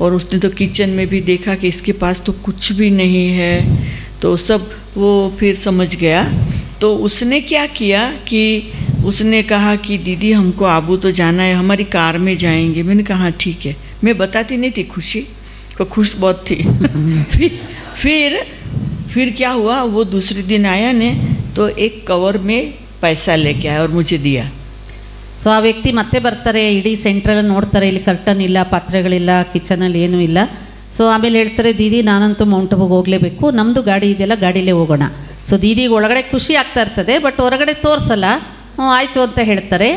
और उसने तो किचन में भी देखा कि इसके पास तो कुछ भी नहीं है. तो सब वो फिर समझ गया. तो उसने क्या किया कि उसने कहा कि दीदी हमको आबू तो जाना है, हमारी कार में जाएंगे. मैंने कहा ठीक है. मैं बताती नहीं थी, खुशी को खुश बहुत थी. फिर क्या हुआ, वो दूसरे दिन आया ने तो एक कवर में पैसा लेके आया और मुझे दिया. ಸೊ ಆ ವ್ಯಕ್ತಿ ಮತ್ತೆ ಬರ್ತಾರೆ, ಇಡೀ ಸೆಂಟ್ರಲ್ಲಿ ನೋಡ್ತಾರೆ, ಇಲ್ಲಿ ಕರ್ಟನ್ ಇಲ್ಲ, ಪಾತ್ರೆಗಳಿಲ್ಲ, ಕಿಚನಲ್ಲಿ ಏನೂ ಇಲ್ಲ. ಸೊ ಆಮೇಲೆ ಹೇಳ್ತಾರೆ ದೀದಿ ನಾನಂತೂ ಮೌಂಟ್ ಅಬುಗೆ ಹೋಗಲೇಬೇಕು, ನಮ್ಮದು ಗಾಡಿ ಇದೆಯಲ್ಲ ಗಾಡೀಲೇ ಹೋಗೋಣ. ಸೊ ದೀದಿಗೆ ಒಳಗಡೆ ಖುಷಿ ಆಗ್ತಾ ಇರ್ತದೆ, ಬಟ್ ಹೊರಗಡೆ ತೋರಿಸಲ್ಲ. ಆಯಿತು ಅಂತ ಹೇಳ್ತಾರೆ.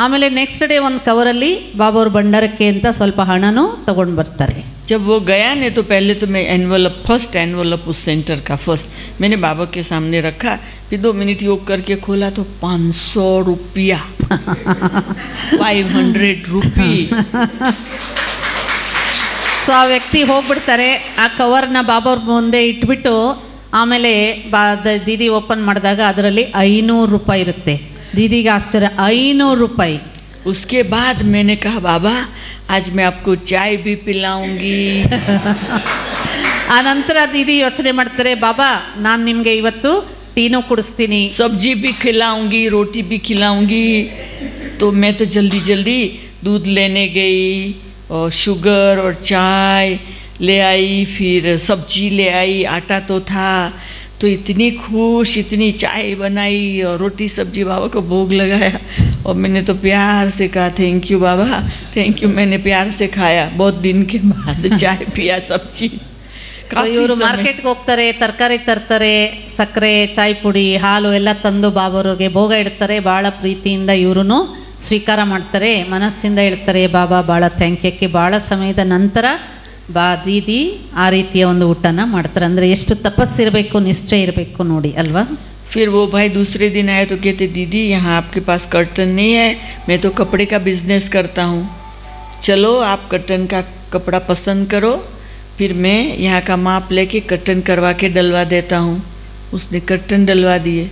ಆಮೇಲೆ ನೆಕ್ಸ್ಟ್ ಡೇ ಒಂದು ಕವರಲ್ಲಿ ಬಾಬಾವ್ರ ಭಂಡಾರಕ್ಕೆ ಅಂತ ಸ್ವಲ್ಪ ಹಣನೂ ತಗೊಂಡು ಬರ್ತಾರೆ. जब वो गया ने तो पहले तो मैं फर्स्ट एनवलप उस सेंटर का फर्स्ट मैंने बाबा के सामने रखा. फिर 2 मिनट योग करके खोला तो 500 रुपया 500 रुपी. ಸೊ ಆ ವ್ಯಕ್ತಿ ಹೋಗ್ಬಿಡ್ತಾರೆ, ಆ ಕವರ್ನ ಬಾಬಾವ್ರ ಮುಂದೆ ಇಟ್ಬಿಟ್ಟು ಆಮೇಲೆ ದೀದಿ ಓಪನ್ ಮಾಡಿದಾಗ ಅದರಲ್ಲಿ 500 ರೂಪಾಯಿ ಇರುತ್ತೆ. दीदी का आश्चर्य 500 रुपये. उसके बाद मैंने कहा बाबा आज मैं आपको चाय भी पिलाऊंगी. ಆ ನಂತರ दीदी ಯೋಚನೆ ಮಾಡ್ತಾರೆ, ಬಾಬಾ ನಾನು ನಿಮಗೆ ಇವತ್ತು ಟೀನೂ ಕುಡಿಸ್ತೀನಿ, सब्जी भी खिलाऊंगी, रोटी भी खिलाऊंगी. तो मैं तो जल्दी जल्दी दूध लेने गई और शुगर और चाय ले आई, फिर सब्जी ले आई, आटा तो था. तो इतनी खुश, इतनी चाय बनाई और रोटी सब्जी बाबा को भोग लगाया. और मैंने तो प्यार से कहा thank you Baba, thank you. मैंने प्यार से खाया, बहुत दिन के बाद चाय पिया, सब्जी. ಇವರು ಮಾರ್ಕೆಟ್ಗೆ ಹೋಗ್ತಾರೆ, ತರಕಾರಿ ತರ್ತಾರೆ, ಸಕ್ಕರೆ, ಚಾಯ್ ಪುಡಿ, ಹಾಲು ಎಲ್ಲ ತಂದು ಬಾಬಾವ್ರಿಗೆ ಭೋಗ ಇಡ್ತಾರೆ. ಭಾಳ ಪ್ರೀತಿಯಿಂದ ಇವರು ಸ್ವೀಕಾರ ಮಾಡ್ತಾರೆ, ಮನಸ್ಸಿಂದ ಹೇಳ್ತಾರೆ ಬಾಬಾ ಭಾಳ ಥ್ಯಾಂಕ್ ಯು. ಭಾಳ ಸಮಯದ ನಂತರ ಬಾ ದೀದಿ ಆ ರೀತಿಯ ಒಂದು ಊಟನ ಮಾಡ್ತಾರೆ. ಅಂದರೆ ಎಷ್ಟು ತಪಸ್ಸಿರಬೇಕು, ನಿಷ್ಠೆ ಇರಬೇಕು ನೋಡಿ ಅಲ್ವಾ. फिर वो भाई दूसरे दिन आए तो कहते दीदी यहाँ आपके पास कर्टन नहीं है, मैं तो कपड़े का बिजनेस करता हूँ, चलो आप कर्टन का कपड़ा पसंद करो, फिर मैं यहाँ का माप लेके कर्टन करवा के डलवा देता हूँ. उसने कर्टन डलवा दिए.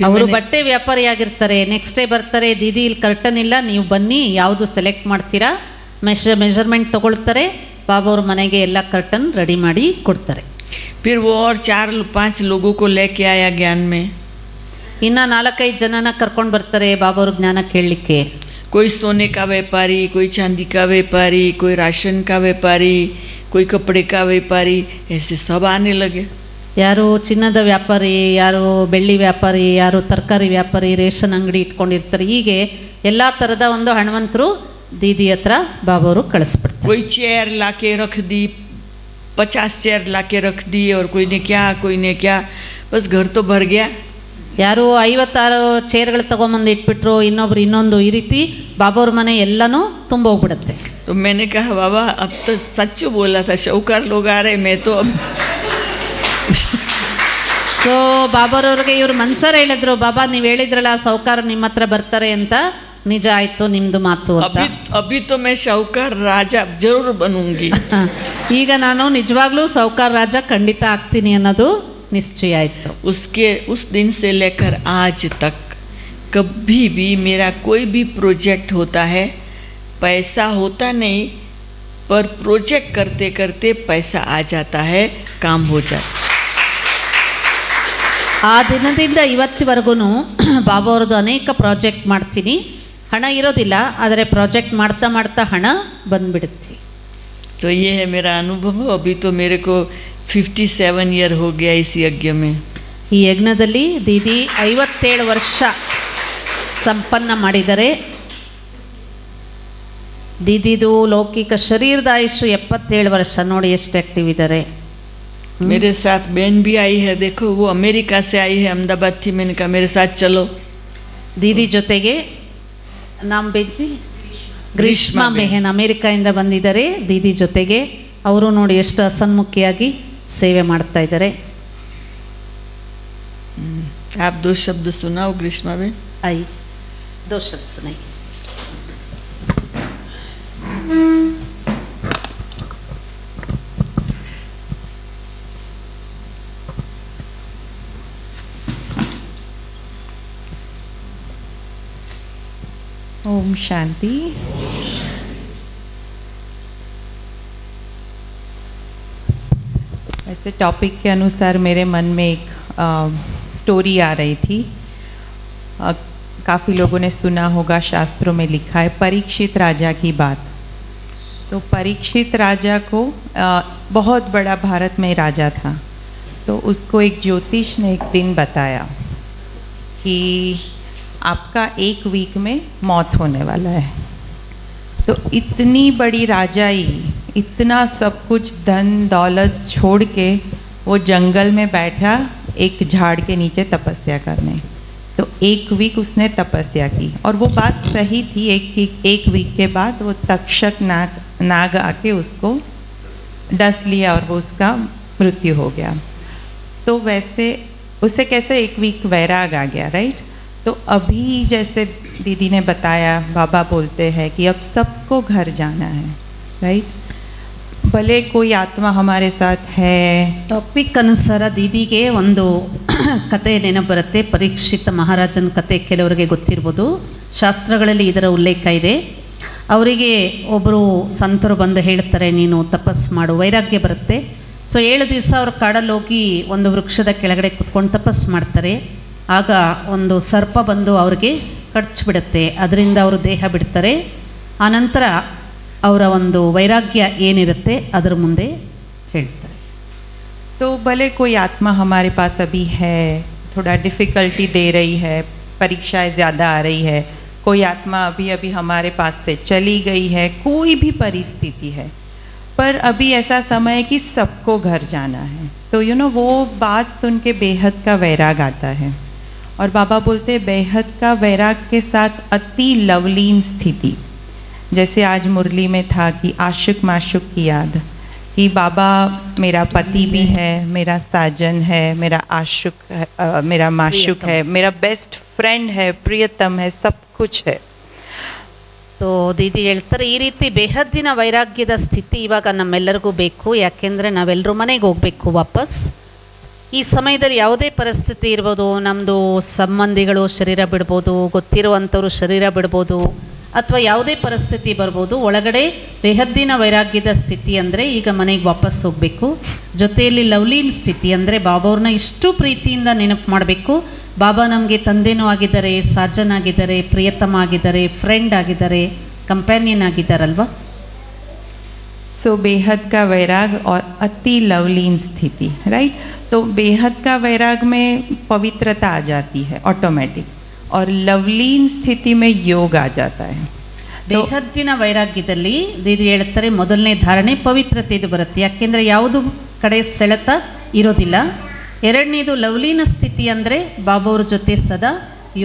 ಅವರು ಬಟ್ಟೆ ವ್ಯಾಪಾರಿಯಾಗಿರ್ತಾರೆ. ನೆಕ್ಸ್ಟ್ ಡೇ ಬರ್ತಾರೆ, ದೀದಿ ಇಲ್ಲಿ ಕರ್ಟನ್ ಇಲ್ಲ, ನೀವು ಬನ್ನಿ ಯಾವುದು ಸೆಲೆಕ್ಟ್ ಮಾಡ್ತೀರಾ, ಮೆಜರ್ಮೆಂಟ್ ತಗೊಳ್ತಾರೆ. ಬಾಬಾ ಅವ್ರ ಮನೆಗೆ ಎಲ್ಲ ಕರ್ಟನ್ ರೆಡಿ ಮಾಡಿ ಕೊಡ್ತಾರೆ. फिर वो और 4-5 लोगों को लेके आया ज्ञान में. ಇನ್ನು 4-5 ಜನನ ಕರ್ಕೊಂಡು ಬರ್ತಾರೆ ಬಾಬಾ ಅವ್ರ ಜ್ಞಾನ ಕೇಳಲಿಕ್ಕೆ. कोई सोने का व्यापारी, कोई चांदी का व्यापारी, कोई राशन का व्यापारी, कोई कपड़े का व्यापारी, ऐसे सब आने लगे. ಯಾರು ಚಿನ್ನದ ವ್ಯಾಪಾರಿ, ಯಾರು ಬೆಳ್ಳಿ ವ್ಯಾಪಾರಿ, ಯಾರು ತರಕಾರಿ ವ್ಯಾಪಾರಿ, ರೇಷನ್ ಅಂಗಡಿ ಇಟ್ಕೊಂಡಿರ್ತಾರೆ. ಹೀಗೆ ಎಲ್ಲ ಥರದ ಒಂದು ಹಣವಂತರು ದೀದಿ ಹತ್ರ ಬಾಬಾ ಅವರು ಕಳಿಸ್ಬಿಡ್ತಾರೆ. कोई चेयर ला के रख दी, 50 चेयर ला के रख दी, और कोई ने क्या, बस घर तो भर गया. ಯಾರು 56 ಚೇರ್ಗಳು ತೊಗೊಂಬಂದು ಇಟ್ಬಿಟ್ರು, ಇನ್ನೊಬ್ರು ಇನ್ನೊಂದು, ಈ ರೀತಿ ಬಾಬಾ ಅವ್ರ ಮನೆ ಎಲ್ಲನೂ ತುಂಬೋಗ್ಬಿಡುತ್ತೆ. तो मैंने कहा बाबा अब तो सच बोला था, शौकार लोग आ रहे, मैं तो अब ಸೊ ಬಾಬಾರವ್ರಿಗೆ ಇವ್ರು ಮನ್ಸರ್ ಹೇಳಿದ್ರು, ಬಾಬಾ ನೀವು ಹೇಳಿದ್ರಲ್ಲ ಸೌಕಾರ ನಿಮ್ಮ ಹತ್ರ ಬರ್ತಾರೆ ಅಂತ, ನಿಜ ಆಯ್ತು ನಿಮ್ದು ಮಾತು ಅಂತ. अभी तो मैं शौकार राजा जरूर बनूंगी. ಈಗ ನಾನು ನಿಜವಾಗ್ಲೂ ಸೌಕಾರ ರಾಜ ಖಂಡಿತ ಆಗ್ತೀನಿ ಅನ್ನೋದು ನಿಶ್ಚಯ ಆಯಿತು. उस दिन से लेकर आज तक कभी भी मेरा कोई भी प्रोजेक्ट होता है, पैसा होता नहीं, पर प्रोजेक्ट करते करते पैसा आ जाता है, काम हो जाता है. ಆ ದಿನದಿಂದ ಇವತ್ತಿವರೆಗೂ ಬಾಬಾ ಅವ್ರದ್ದು ಅನೇಕ ಪ್ರಾಜೆಕ್ಟ್ ಮಾಡ್ತೀನಿ, ಹಣ ಇರೋದಿಲ್ಲ, ಆದರೆ ಪ್ರಾಜೆಕ್ಟ್ ಮಾಡ್ತಾ ಮಾಡ್ತಾ ಹಣ ಬಂದ್ಬಿಡುತ್ತೆ. तो ये है मेरा अनुभव. अभी तो मेरे को 57 ईयर हो गया इस यज्ञ में. ಈ ಯಜ್ಞದಲ್ಲಿ ದೀದಿ 57 ವರ್ಷ ಸಂಪನ್ನ ಮಾಡಿದ್ದಾರೆ. ದೀದಿದು ಲೌಕಿಕ ಶರೀರದ ಆಯುಷು 77 ವರ್ಷ. ನೋಡಿ ಎಷ್ಟು ಆಕ್ಟಿವ್ ಇದ್ದಾರೆ. मेरे साथ बहन भी आई है, देखो वो अमेरिका से आई है, अहमदाबाद थी, मैंने कहा मेरे साथ चलो. ದೀದಿ ಜೊತೆಗೆ ನಾಮ್ ಬೇಜಿ ಗ್ರೀಷ್ಮಾ ಬೆಹನ್ ಅಮೇರಿಕಾಯಿಂದ ಬಂದಿದ್ದಾರೆ ದೀದಿ ಜೊತೆಗೆ. ಅವರು ನೋಡಿ ಎಷ್ಟು ಹಸನ್ಮುಖಿಯಾಗಿ ಸೇವೆ ಮಾಡ್ತಾ ಇದ್ದಾರೆ. आप 2 शब्द सुनाओ ग्रीष्मा बहन. ಐ 2 शब्द सुनाई. ओम शांति. ऐसे टॉपिक के अनुसार मेरे मन में एक स्टोरी आ रही थी. काफ़ी लोगों ने सुना होगा, शास्त्रों में लिखा है परीक्षित राजा की बात. तो परीक्षित राजा को बहुत बड़ा भारत में राजा था, तो उसको एक ज्योतिष ने एक दिन बताया कि आपका 1 वीक में मौत होने वाला है. तो इतनी बड़ी राजाई, इतना सब कुछ धन दौलत छोड़ के वो जंगल में बैठा एक झाड़ के नीचे तपस्या करने. तो 1 वीक उसने तपस्या की, और वो बात सही थी. एक वीक के बाद वो तक्षक नाग आके उसको डस लिया और वो उसका मृत्यु हो गया. तो वैसे उसे कैसे 1 वीक वैराग आ गया, राइट. तो अभी जैसे दीदी ने बताया, बाबा बोलते हैं कि अब सबको घर जाना है, राइट. भले कोई आत्मा हमारे साथ है. ಟಾಪಿಕ್ ಅನುಸಾರ ದೀದಿಗೆ ಒಂದು ಕತೆ ನೆನಪು ಬರುತ್ತೆ. ಪರೀಕ್ಷಿತ ಮಹಾರಾಜನ ಕತೆ ಕೆಲವರಿಗೆ ಗೊತ್ತಿರ್ಬೋದು, ಶಾಸ್ತ್ರಗಳಲ್ಲಿ ಇದರ ಉಲ್ಲೇಖ ಇದೆ. ಅವರಿಗೆ ಒಬ್ಬರು ಸಂತರು ಬಂದು ಹೇಳ್ತಾರೆ, ನೀನು ತಪಸ್ ಮಾಡು, ವೈರಾಗ್ಯ ಬರುತ್ತೆ. ಸೊ 7 ದಿವಸ ಅವರು ಕಾಡಲ್ಲಿ ಹೋಗಿ ಒಂದು ವೃಕ್ಷದ ಕೆಳಗಡೆ ಕುತ್ಕೊಂಡು ತಪಸ್ ಮಾಡ್ತಾರೆ. ಆಗ ಒಂದು ಸರ್ಪ ಬಂದು ಅವ್ರಿಗೆ ಕಚ್ಚಿಬಿಡುತ್ತೆ, ಅದರಿಂದ ಅವರು ದೇಹ ಬಿಡ್ತಾರೆ. ಆನಂತರ ಅವರ ಒಂದು ವೈರಾಗ್ಯ ಏನಿರುತ್ತೆ ಅದರ ಮುಂದೆ ಹೇಳ್ತಾರೆ. तो भले कोई आत्मा हमारे पास अभी है, थोड़ा डिफ़िकल्टी दे रही है, परीक्षाएं ज़्यादा आ रही है, कोई आत्मा अभी अभी हमारे पास से चली गई है, कोई भी परिस्थिति है, पर अभी ऐसा समय है कि सबको घर जाना है. तो वो बात सुन के बेहद का वैराग आता है. और बाबा बोलते हैं बेहद का वैराग के साथ अति लवलीन स्थिति. जैसे आज मुरली में था कि आशिक माशुक की याद, कि कि बाबा मेरा पति भी है, मेरा साजन है, मेरा आशुक है, मेरा माशुक है, मेरा बेस्ट फ्रेंड है, प्रियतम है, सब कुछ है। तो ದೀದಿ ಹೇಳ್ತಾರೆ ಈ ರೀತಿ ಬೇಹದ್ದಿನ ವೈರಾಗ್ಯದ ಸ್ಥಿತಿ ಇವಾಗ ನಮ್ಮೆಲ್ಲರಿಗೂ ಬೇಕು. ಯಾಕೆಂದರೆ ನಾವೆಲ್ಲರೂ ಮನೆಗೆ ಹೋಗಬೇಕು ವಾಪಸ್. ಈ ಸಮಯದಲ್ಲಿ ಯಾವುದೇ ಪರಿಸ್ಥಿತಿ ಇರ್ಬೋದು, ನಮ್ಮದು ಸಂಬಂಧಿಗಳು ಶರೀರ ಬಿಡ್ಬೋದು, ಗೊತ್ತಿರುವಂಥವ್ರು ಶರೀರ ಬಿಡ್ಬೋದು, ಅಥವಾ ಯಾವುದೇ ಪರಿಸ್ಥಿತಿ ಬರ್ಬೋದು. ಒಳಗಡೆ ಬೇಹದ್ದಿನ ವೈರಾಗ್ಯದ ಸ್ಥಿತಿ ಅಂದರೆ ಈಗ ಮನೆಗೆ ವಾಪಸ್ ಹೋಗಬೇಕು. ಜೊತೆಯಲ್ಲಿ ಲವ್ಲೀನ್ ಸ್ಥಿತಿ ಅಂದರೆ ಬಾಬಾವ್ರನ್ನ ಇಷ್ಟು ಪ್ರೀತಿಯಿಂದ ನೆನಪು ಮಾಡಬೇಕು. ಬಾಬಾ ನಮಗೆ ತಂದೆನೂ ಆಗಿದ್ದಾರೆ, ಸಾಜನ್ ಆಗಿದ್ದಾರೆ, ಪ್ರಿಯತಮ ಆಗಿದ್ದಾರೆ, ಫ್ರೆಂಡ್ ಆಗಿದ್ದಾರೆ, ಕಂಪ್ಯಾನಿಯನ್ ಆಗಿದ್ದಾರಲ್ವ. सो बेहद का वैराग और अति लवलीन स्थिति, राइट. तो बेहद का वैराग में पवित्रता आ जाती है ऑटोमेटिक, और लवलीन स्थिति में योग आ जाता है. ಬೇಹದ್ದಿನ ವೈರಾಗ್ಯದಲ್ಲಿ ದೀದಿ ಹೇಳ್ತಾರೆ ಮೊದಲನೇ ಧಾರಣೆ ಪವಿತ್ರತೆ ಇದು ಬರುತ್ತೆ. ಯಾಕೆಂದರೆ ಯಾವುದು ಕಡೆ ಸೆಳೆತ ಇರೋದಿಲ್ಲ. ಎರಡನೇದು ಲವ್ಲೀನ ಸ್ಥಿತಿ ಅಂದರೆ ಬಾಬಾವ್ರ ಜೊತೆ ಸದಾ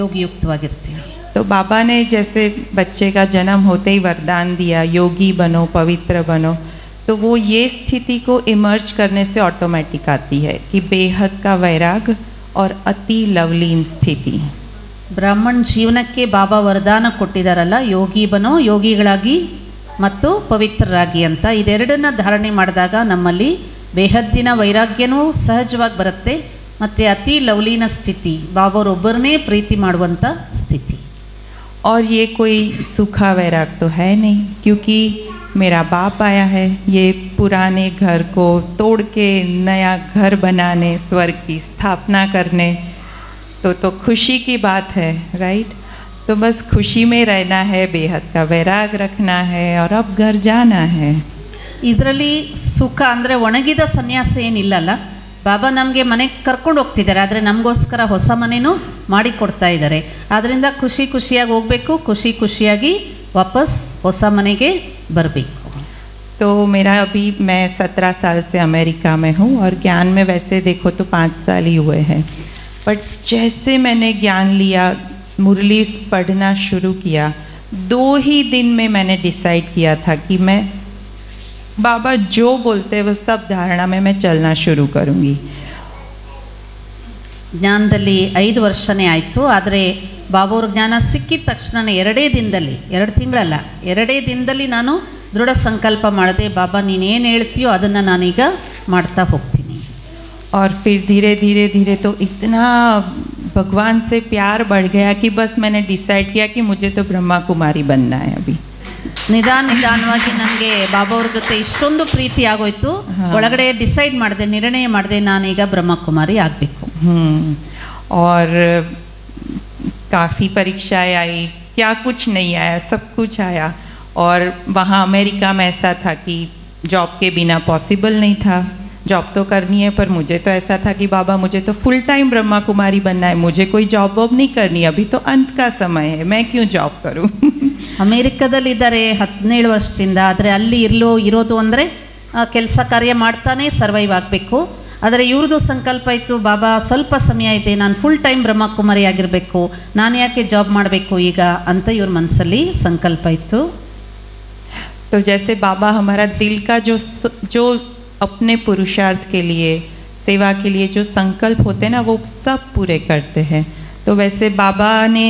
ಯೋಗಯುಕ್ತವಾಗಿರ್ತೀವಿ. तो बाबा ने जैसे बच्चे का जन्म होते ही वरदान दिया, योगी बनो, पवित्र बनो, तो वो ये स्थिति को इमर्ज करने से ऑटोमेटिक आती है कि बेहद का वैराग और अति लवलीन स्थिति. ಬ್ರಾಹ್ಮಣ ಜೀವನಕ್ಕೆ ಬಾಬಾ ವರದಾನ ಕೊಟ್ಟಿದ್ದಾರಲ್ಲ, ಯೋಗಿ ಬನೋ, ಯೋಗಿಗಳಾಗಿ ಮತ್ತು ಪವಿತ್ರರಾಗಿ ಅಂತ. ಇದೆರಡನ್ನ ಧಾರಣೆ ಮಾಡಿದಾಗ ನಮ್ಮಲ್ಲಿ ಬೇಹದ್ದಿನ ವೈರಾಗ್ಯನೂ ಸಹಜವಾಗಿ ಬರುತ್ತೆ, ಮತ್ತು ಅತಿ ಲವ್ಲೀನ ಸ್ಥಿತಿ, ಬಾಬಾರೊಬ್ಬರನ್ನೇ ಪ್ರೀತಿ ಮಾಡುವಂಥ ಸ್ಥಿತಿ. और ये कोई सूखा वैराग तो है नहीं, क्योंकि मेरा बाप आया है ये पुराने घर को तोड़ के नया घर बनाने, स्वर्ग की स्थापना करने. तो खुशी की बात है, राइट. तो बस खुशी में रहना है, बेहद का वैराग रखना है और अब घर जाना है. ಇದರಲ್ಲಿ ಸುಖ ಅಂದರೆ ಒಣಗಿದ ಸನ್ಯಾಸ ಏನಿಲ್ಲಲ್ಲ. ಬಾಬಾ ನಮಗೆ ಮನೆಗೆ ಕರ್ಕೊಂಡು ಹೋಗ್ತಿದ್ದಾರೆ, ಆದರೆ ನಮಗೋಸ್ಕರ ಹೊಸ ಮನೆಯೂ ಮಾಡಿಕೊಡ್ತಾ ಇದ್ದಾರೆ. ಆದ್ದರಿಂದ ಖುಷಿ ಖುಷಿಯಾಗಿ ಹೋಗಬೇಕು, ಖುಷಿ ಖುಷಿಯಾಗಿ ವಾಪಸ್ ಹೊಸ ಮನೆಗೆ ಬರಬೇಕು. तो मेरा अभी मैं 17 साल से अमेरिका में हूँ, और ज्ञान में वैसे देखो तो 5 साल ही हुए हैं. बट जैसे मैंने ज्ञान लिया, मुरली पढ़ना शुरू किया, 2 ही दिन में मैंने डिसाइड किया था कि मैं बाबा जो बोलते वो सब धारणा में मैं चलना शुरू करूँगी. ಜ್ಞಾನದಲ್ಲಿ 5 ವರ್ಷನೇ ಆಯಿತು, ಆದರೆ ಬಾಬಾವ್ರ ಜ್ಞಾನ ಸಿಕ್ಕಿದ ತಕ್ಷಣ 2 ದಿನದಲ್ಲಿ, 2 ತಿಂಗಳಲ್ಲ, 2 ದಿನದಲ್ಲಿ ನಾನು ದೃಢ ಸಂಕಲ್ಪ ಮಾಡಿದೆ, ಬಾಬಾ ನೀನೇನು ಹೇಳ್ತೀಯೋ ಅದನ್ನು ನಾನೀಗ ಮಾಡ್ತಾ ಹೋಗ್ತೀನಿ. और फिर धीरे धीरे धीरे तो इतना भगवान से प्यार बढ़ गया कि बस मैंने डिसाइड किया कि मुझे तो ब्रह्मा कुमारी बनना है अभी. ನಿಧಾನವಾಗಿ ನನಗೆ ಬಾಬಾವ್ರ ಜೊತೆ ಇಷ್ಟೊಂದು ಪ್ರೀತಿ ಆಗೋಯ್ತು, ಒಳಗಡೆ ಡಿಸೈಡ್ ಮಾಡಿದೆ, ನಿರ್ಣಯ ಮಾಡಿದೆ, ನಾನೀಗ ಬ್ರಹ್ಮಕುಮಾರಿ ಆಗಬೇಕು. और काफ़ी परीक्षाएं आई, क्या कुछ नहीं आया, सब कुछ आया. और वहाँ अमेरिका में ऐसा था कि जॉब के बिना पॉसिबल नहीं था. जॉब तो करनी है, पर मुझे तो ऐसा था कि बाबा मुझे तो फुल टाइम ब्रह्मा कुमारी बनना है, मुझे कोई जॉब वॉब नहीं करनी, अभी तो अंत का समय है, मैं क्यों जॉब करूं. ಅಮೇರಿಕಾದಲ್ಲಿದ್ದಾರೆ 17 ವರ್ಷದಿಂದ, ಆದರೆ ಅಲ್ಲಿ ಇರೋದು ಅಂದರೆ ಕೆಲಸ ಕಾರ್ಯ ಮಾಡ್ತಾನೆ ಸರ್ವೈವ್ ಆಗಬೇಕು. ಆದರೆ ಇವ್ರದ್ದು ಸಂಕಲ್ಪ ಇತ್ತು, ಬಾಬಾ ಸ್ವಲ್ಪ ಸಮಯ ಇದೆ, ನಾನು ಫುಲ್ ಟೈಮ್ ಬ್ರಹ್ಮಕುಮಾರಿ ಆಗಿರಬೇಕು, ನಾನು ಯಾಕೆ ಜಾಬ್ ಮಾಡಬೇಕು ಈಗ ಅಂತ ಇವ್ರ ಮನಸ್ಸಲ್ಲಿ ಸಂಕಲ್ಪ ಇತ್ತು. तो जैसे बाबा हमारा दिल का जो अपने पुरुषार्थ के लिए, सेवा के लिए जो संकल्प होते हैं ना, वो सब पूरे करते हैं. तो वैसे बाबा ने,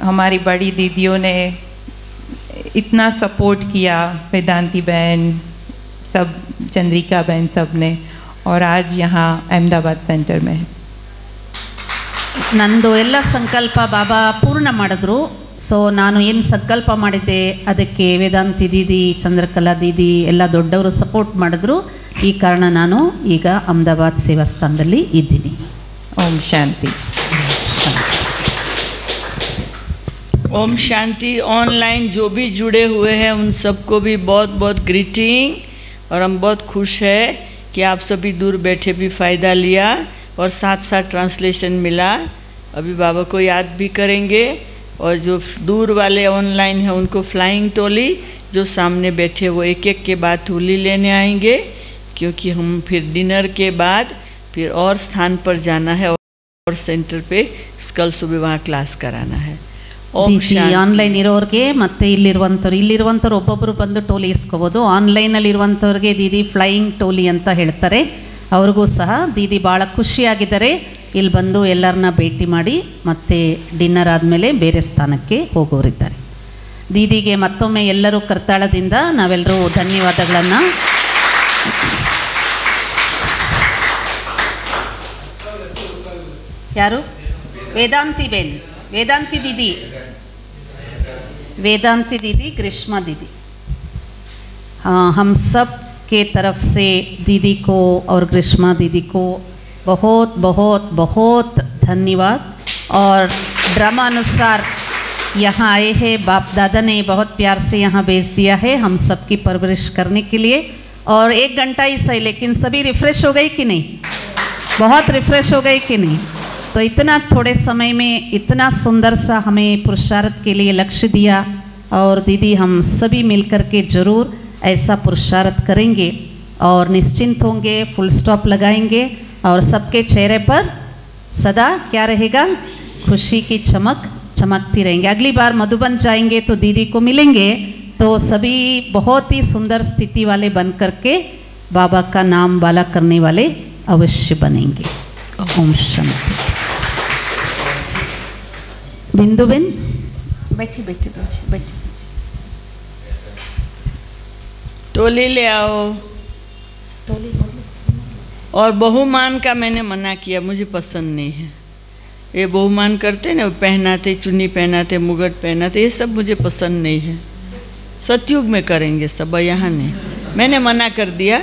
हमारी बड़ी दीदियों ने इतना सपोर्ट किया, वेदांती बहन सब, चंद्रिका बहन सब ने, और आज यहाँ अहमदाबाद सेंटर में है. ನಂದು ಎಲ್ಲ ಸಂಕಲ್ಪ ಬಾಬಾ ಪೂರ್ಣ ಮಾಡಿದ್ರು. ಸೊ ನಾನು ಏನು ಸಂಕಲ್ಪ ಮಾಡಿದ್ದೆ ಅದಕ್ಕೆ ವೇದಾಂತಿ ದೀದಿ, ಚಂದ್ರಕಲಾ ದೀದಿ ಎಲ್ಲ ದೊಡ್ಡವರು ಸಪೋರ್ಟ್ ಮಾಡಿದ್ರು. ಈ ಕಾರಣ ನಾನು ಈಗ ಅಹಮದಾಬಾದ್ ಸೇವಾ ಸ್ಥಾನದಲ್ಲಿ ಇದ್ದೀನಿ. ओम शांति. ओम शांति. ऑनलाइन जो भी जुड़े हुए हैं उन सबको भी बहुत बहुत ग्रीटिंग, और हम बहुत खुश है कि आप सभी दूर बैठे भी फ़ायदा लिया और साथ साथ ट्रांसलेशन मिला. अभी बाबा को याद भी करेंगे, और जो दूर वाले ऑनलाइन हैं उनको फ्लाइंग टोली, जो सामने बैठे वो एक एक के बाद टोली लेने आएंगे, क्योंकि हम फिर डिनर के बाद फिर और स्थान पर जाना है और सेंटर पे कल सुबह वहाँ क्लास कराना है. ಓಂ ಶಾಂತಿ. ಆನ್ಲೈನ್ ಇರೋರಿಗೆ ಮತ್ತು ಇಲ್ಲಿರುವಂಥವ್ರು ಒಬ್ಬೊಬ್ಬರು ಬಂದು ಟೋಲಿ ಇಸ್ಕೋಬೋದು. ಆನ್ಲೈನಲ್ಲಿರುವಂಥವ್ರಿಗೆ ದೀದಿ ಫ್ಲೈಯಿಂಗ್ ಟೋಲಿ ಅಂತ ಹೇಳ್ತಾರೆ. ಅವ್ರಿಗೂ ಸಹ ದೀದಿ ಭಾಳ ಖುಷಿಯಾಗಿದ್ದಾರೆ. ಇಲ್ಲಿ ಬಂದು ಎಲ್ಲರನ್ನ ಭೇಟಿ ಮಾಡಿ ಮತ್ತು ಡಿನ್ನರ್ ಆದಮೇಲೆ ಬೇರೆ ಸ್ಥಾನಕ್ಕೆ ಹೋಗೋರಿದ್ದಾರೆ. ದೀದಿಗೆ ಮತ್ತೊಮ್ಮೆ ಎಲ್ಲರೂ ಕರ್ತಾಳದಿಂದ ನಾವೆಲ್ಲರೂ ಧನ್ಯವಾದಗಳನ್ನು. ಯಾರು? ವೇದಾಂತಿ ಬೇನ್, वेदांती दीदी, वेदांती दीदी, ग्रीष्मा दीदी, हम सब के तरफ से दीदी को और ग्रीष्मा दीदी को बहुत बहुत बहुत धन्यवाद. और ड्रामा अनुसार यहाँ आए हैं, बाप दादा ने बहुत प्यार से यहाँ भेज दिया है हम सब की परवरिश करने के लिए. और 1 घंटा ही सही, लेकिन सभी रिफ़्रेश हो गई कि नहीं? बहुत रिफ़्रेश हो गई कि नहीं? तो इतना थोड़े समय में इतना सुंदर सा हमें पुरुषार्थ के लिए लक्ष्य दिया. और दीदी हम सभी मिलकर के ज़रूर ऐसा पुरुषार्थ करेंगे और निश्चिंत होंगे, फुल स्टॉप लगाएंगे और सबके चेहरे पर सदा क्या रहेगा? खुशी की चमक चमकती रहेंगे. अगली बार मधुबन जाएंगे तो दीदी को मिलेंगे तो सभी बहुत ही सुंदर स्थिति वाले बन करके बाबा का नाम वाला करने वाले अवश्य बनेंगे. ओम शांति. बिंदु बेन बैठी बैठी बैठी बैठी. टोली ले आओ. टोली और बहुमान का मैंने मना किया, मुझे पसंद नहीं है. ये बहुमान करते ना, पहनाते, चुन्नी पहनाते, मुगट पहनाते, ये सब मुझे पसंद नहीं है. सतयुग में करेंगे सब, यहाँ नहीं. मैंने मना कर दिया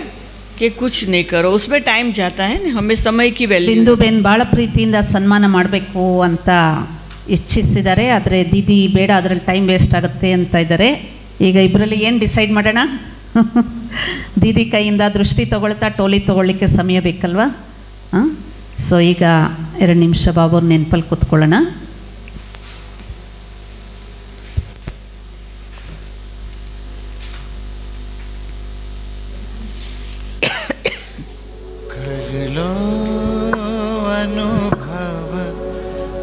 कि कुछ नहीं करो, उसमें टाइम जाता है ना, हमें समय की वैल्यू. बिंदु बेन ಭಾಳ ಪ್ರೀತಿಯಿಂದ ಸನ್ಮಾನ ಮಾಡಬೇಕು ಅಂತ ಇಚ್ಛಿಸಿದ್ದಾರೆ. ಆದರೆ ದೀದಿ ಬೇಡ, ಅದರಲ್ಲಿ ಟೈಮ್ ವೇಸ್ಟ್ ಆಗುತ್ತೆ ಅಂತ ಇದ್ದಾರೆ. ಈಗ ಇಬ್ಬರಲ್ಲಿ ಏನು ಡಿಸೈಡ್ ಮಾಡೋಣ? ದೀದಿ ಕೈಯಿಂದ ದೃಷ್ಟಿ ತಗೊಳ್ತಾ ಟೋಲಿ ತಗೊಳ್ಳಿಕ್ಕೆ ಸಮಯ ಬೇಕಲ್ವಾ? ಹಾಂ, ಸೊ ಈಗ 2 ನಿಮಿಷ ಬಾಬುವ್ರ ನೆನಪಲ್ಲಿ ಕೂತ್ಕೊಳ್ಳೋಣ.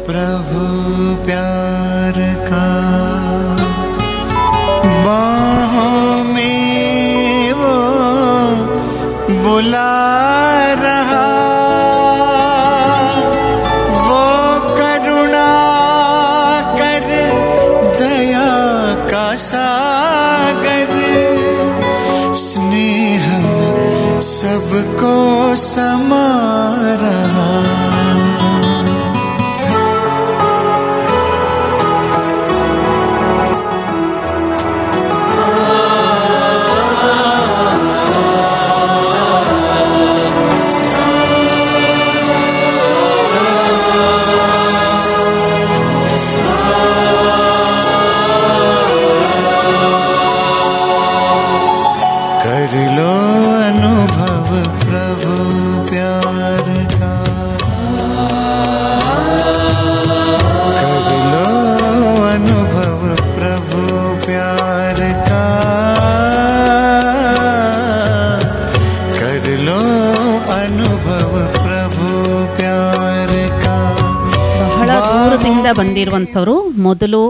प्रभु प्यार का बाहों में वो बुला रहा, वो करुणा कर दया का सागर, स्नेह सबको समा रहा. कर लो अनुभव प्रभु प्यार का, कर लो अनुभव प्रभु प्यार का, कर लो अनुभव प्रभु प्यार का. ಬಹಳ ದೂರದಿಂದ ಬಂದಿರುವಂಥವರು ಮೊದಲು